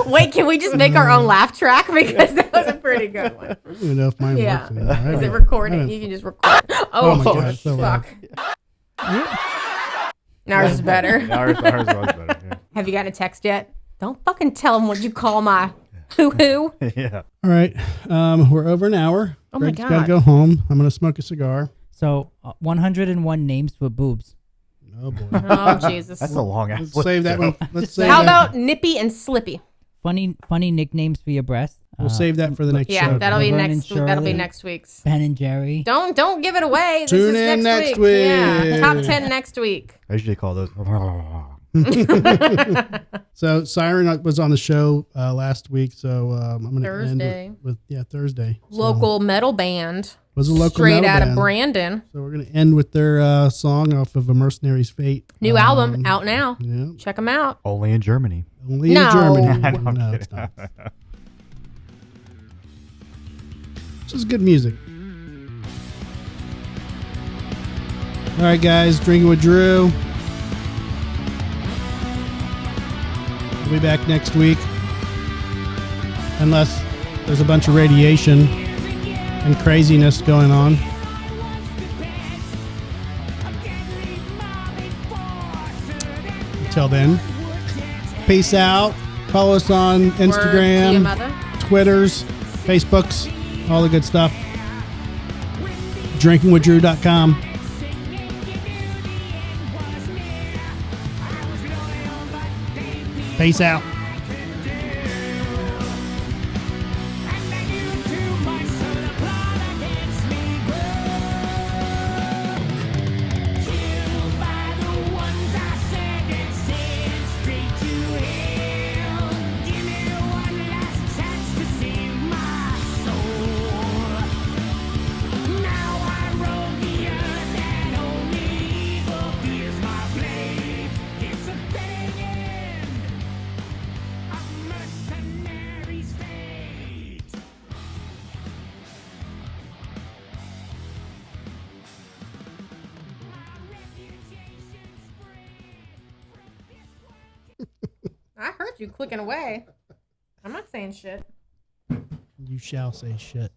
Wait, can we just make our own laugh track? Because that was a pretty good one. I don't even know if mine Yeah. works anymore. I Is it haven't- recording? You can just record. Oh, my God, so fuck. loud. Ours is better. Ours was better. Have you gotten a text yet? Don't fucking tell them what you call my hoo-hoo. Yeah. Yeah. All right, we're over an hour. Oh my Greg's gotta God. go home. I'm gonna smoke a cigar. So 101 names for boobs. Oh boy. Oh, Jesus. That's a long ass. Let's save that one. Let's save How that. about Nippy and Slippy? Funny nicknames for your breast. We'll save that for the next Yeah, show. that'll be Laverne and next. That'll be Shirley. next week's. Ben and Jerry. Don't give it away. This Tune is in next Yeah, week. top 10 next week. I usually call those. So Siren was on the show last week, so I'm gonna Thursday. end with Thursday. So, Local metal band. was a local Straight metal out band. of Brandon. So we're gonna end with their song off of A Mercenary's Fate. New album out now. Yeah, Check them out. Only in Germany. only No. in Germany. No, I'm No, it's kidding. not. This is good music. All right, guys, drinking with Drew. We'll be back next week, unless there's a bunch of radiation and craziness going on. Until then, peace out. Follow us on Word to your Instagram, mother. Twitters, Facebooks, all the good stuff. Drinkingwithdrew.com. Peace out. I heard you clicking away. I'm not saying shit. You shall say shit.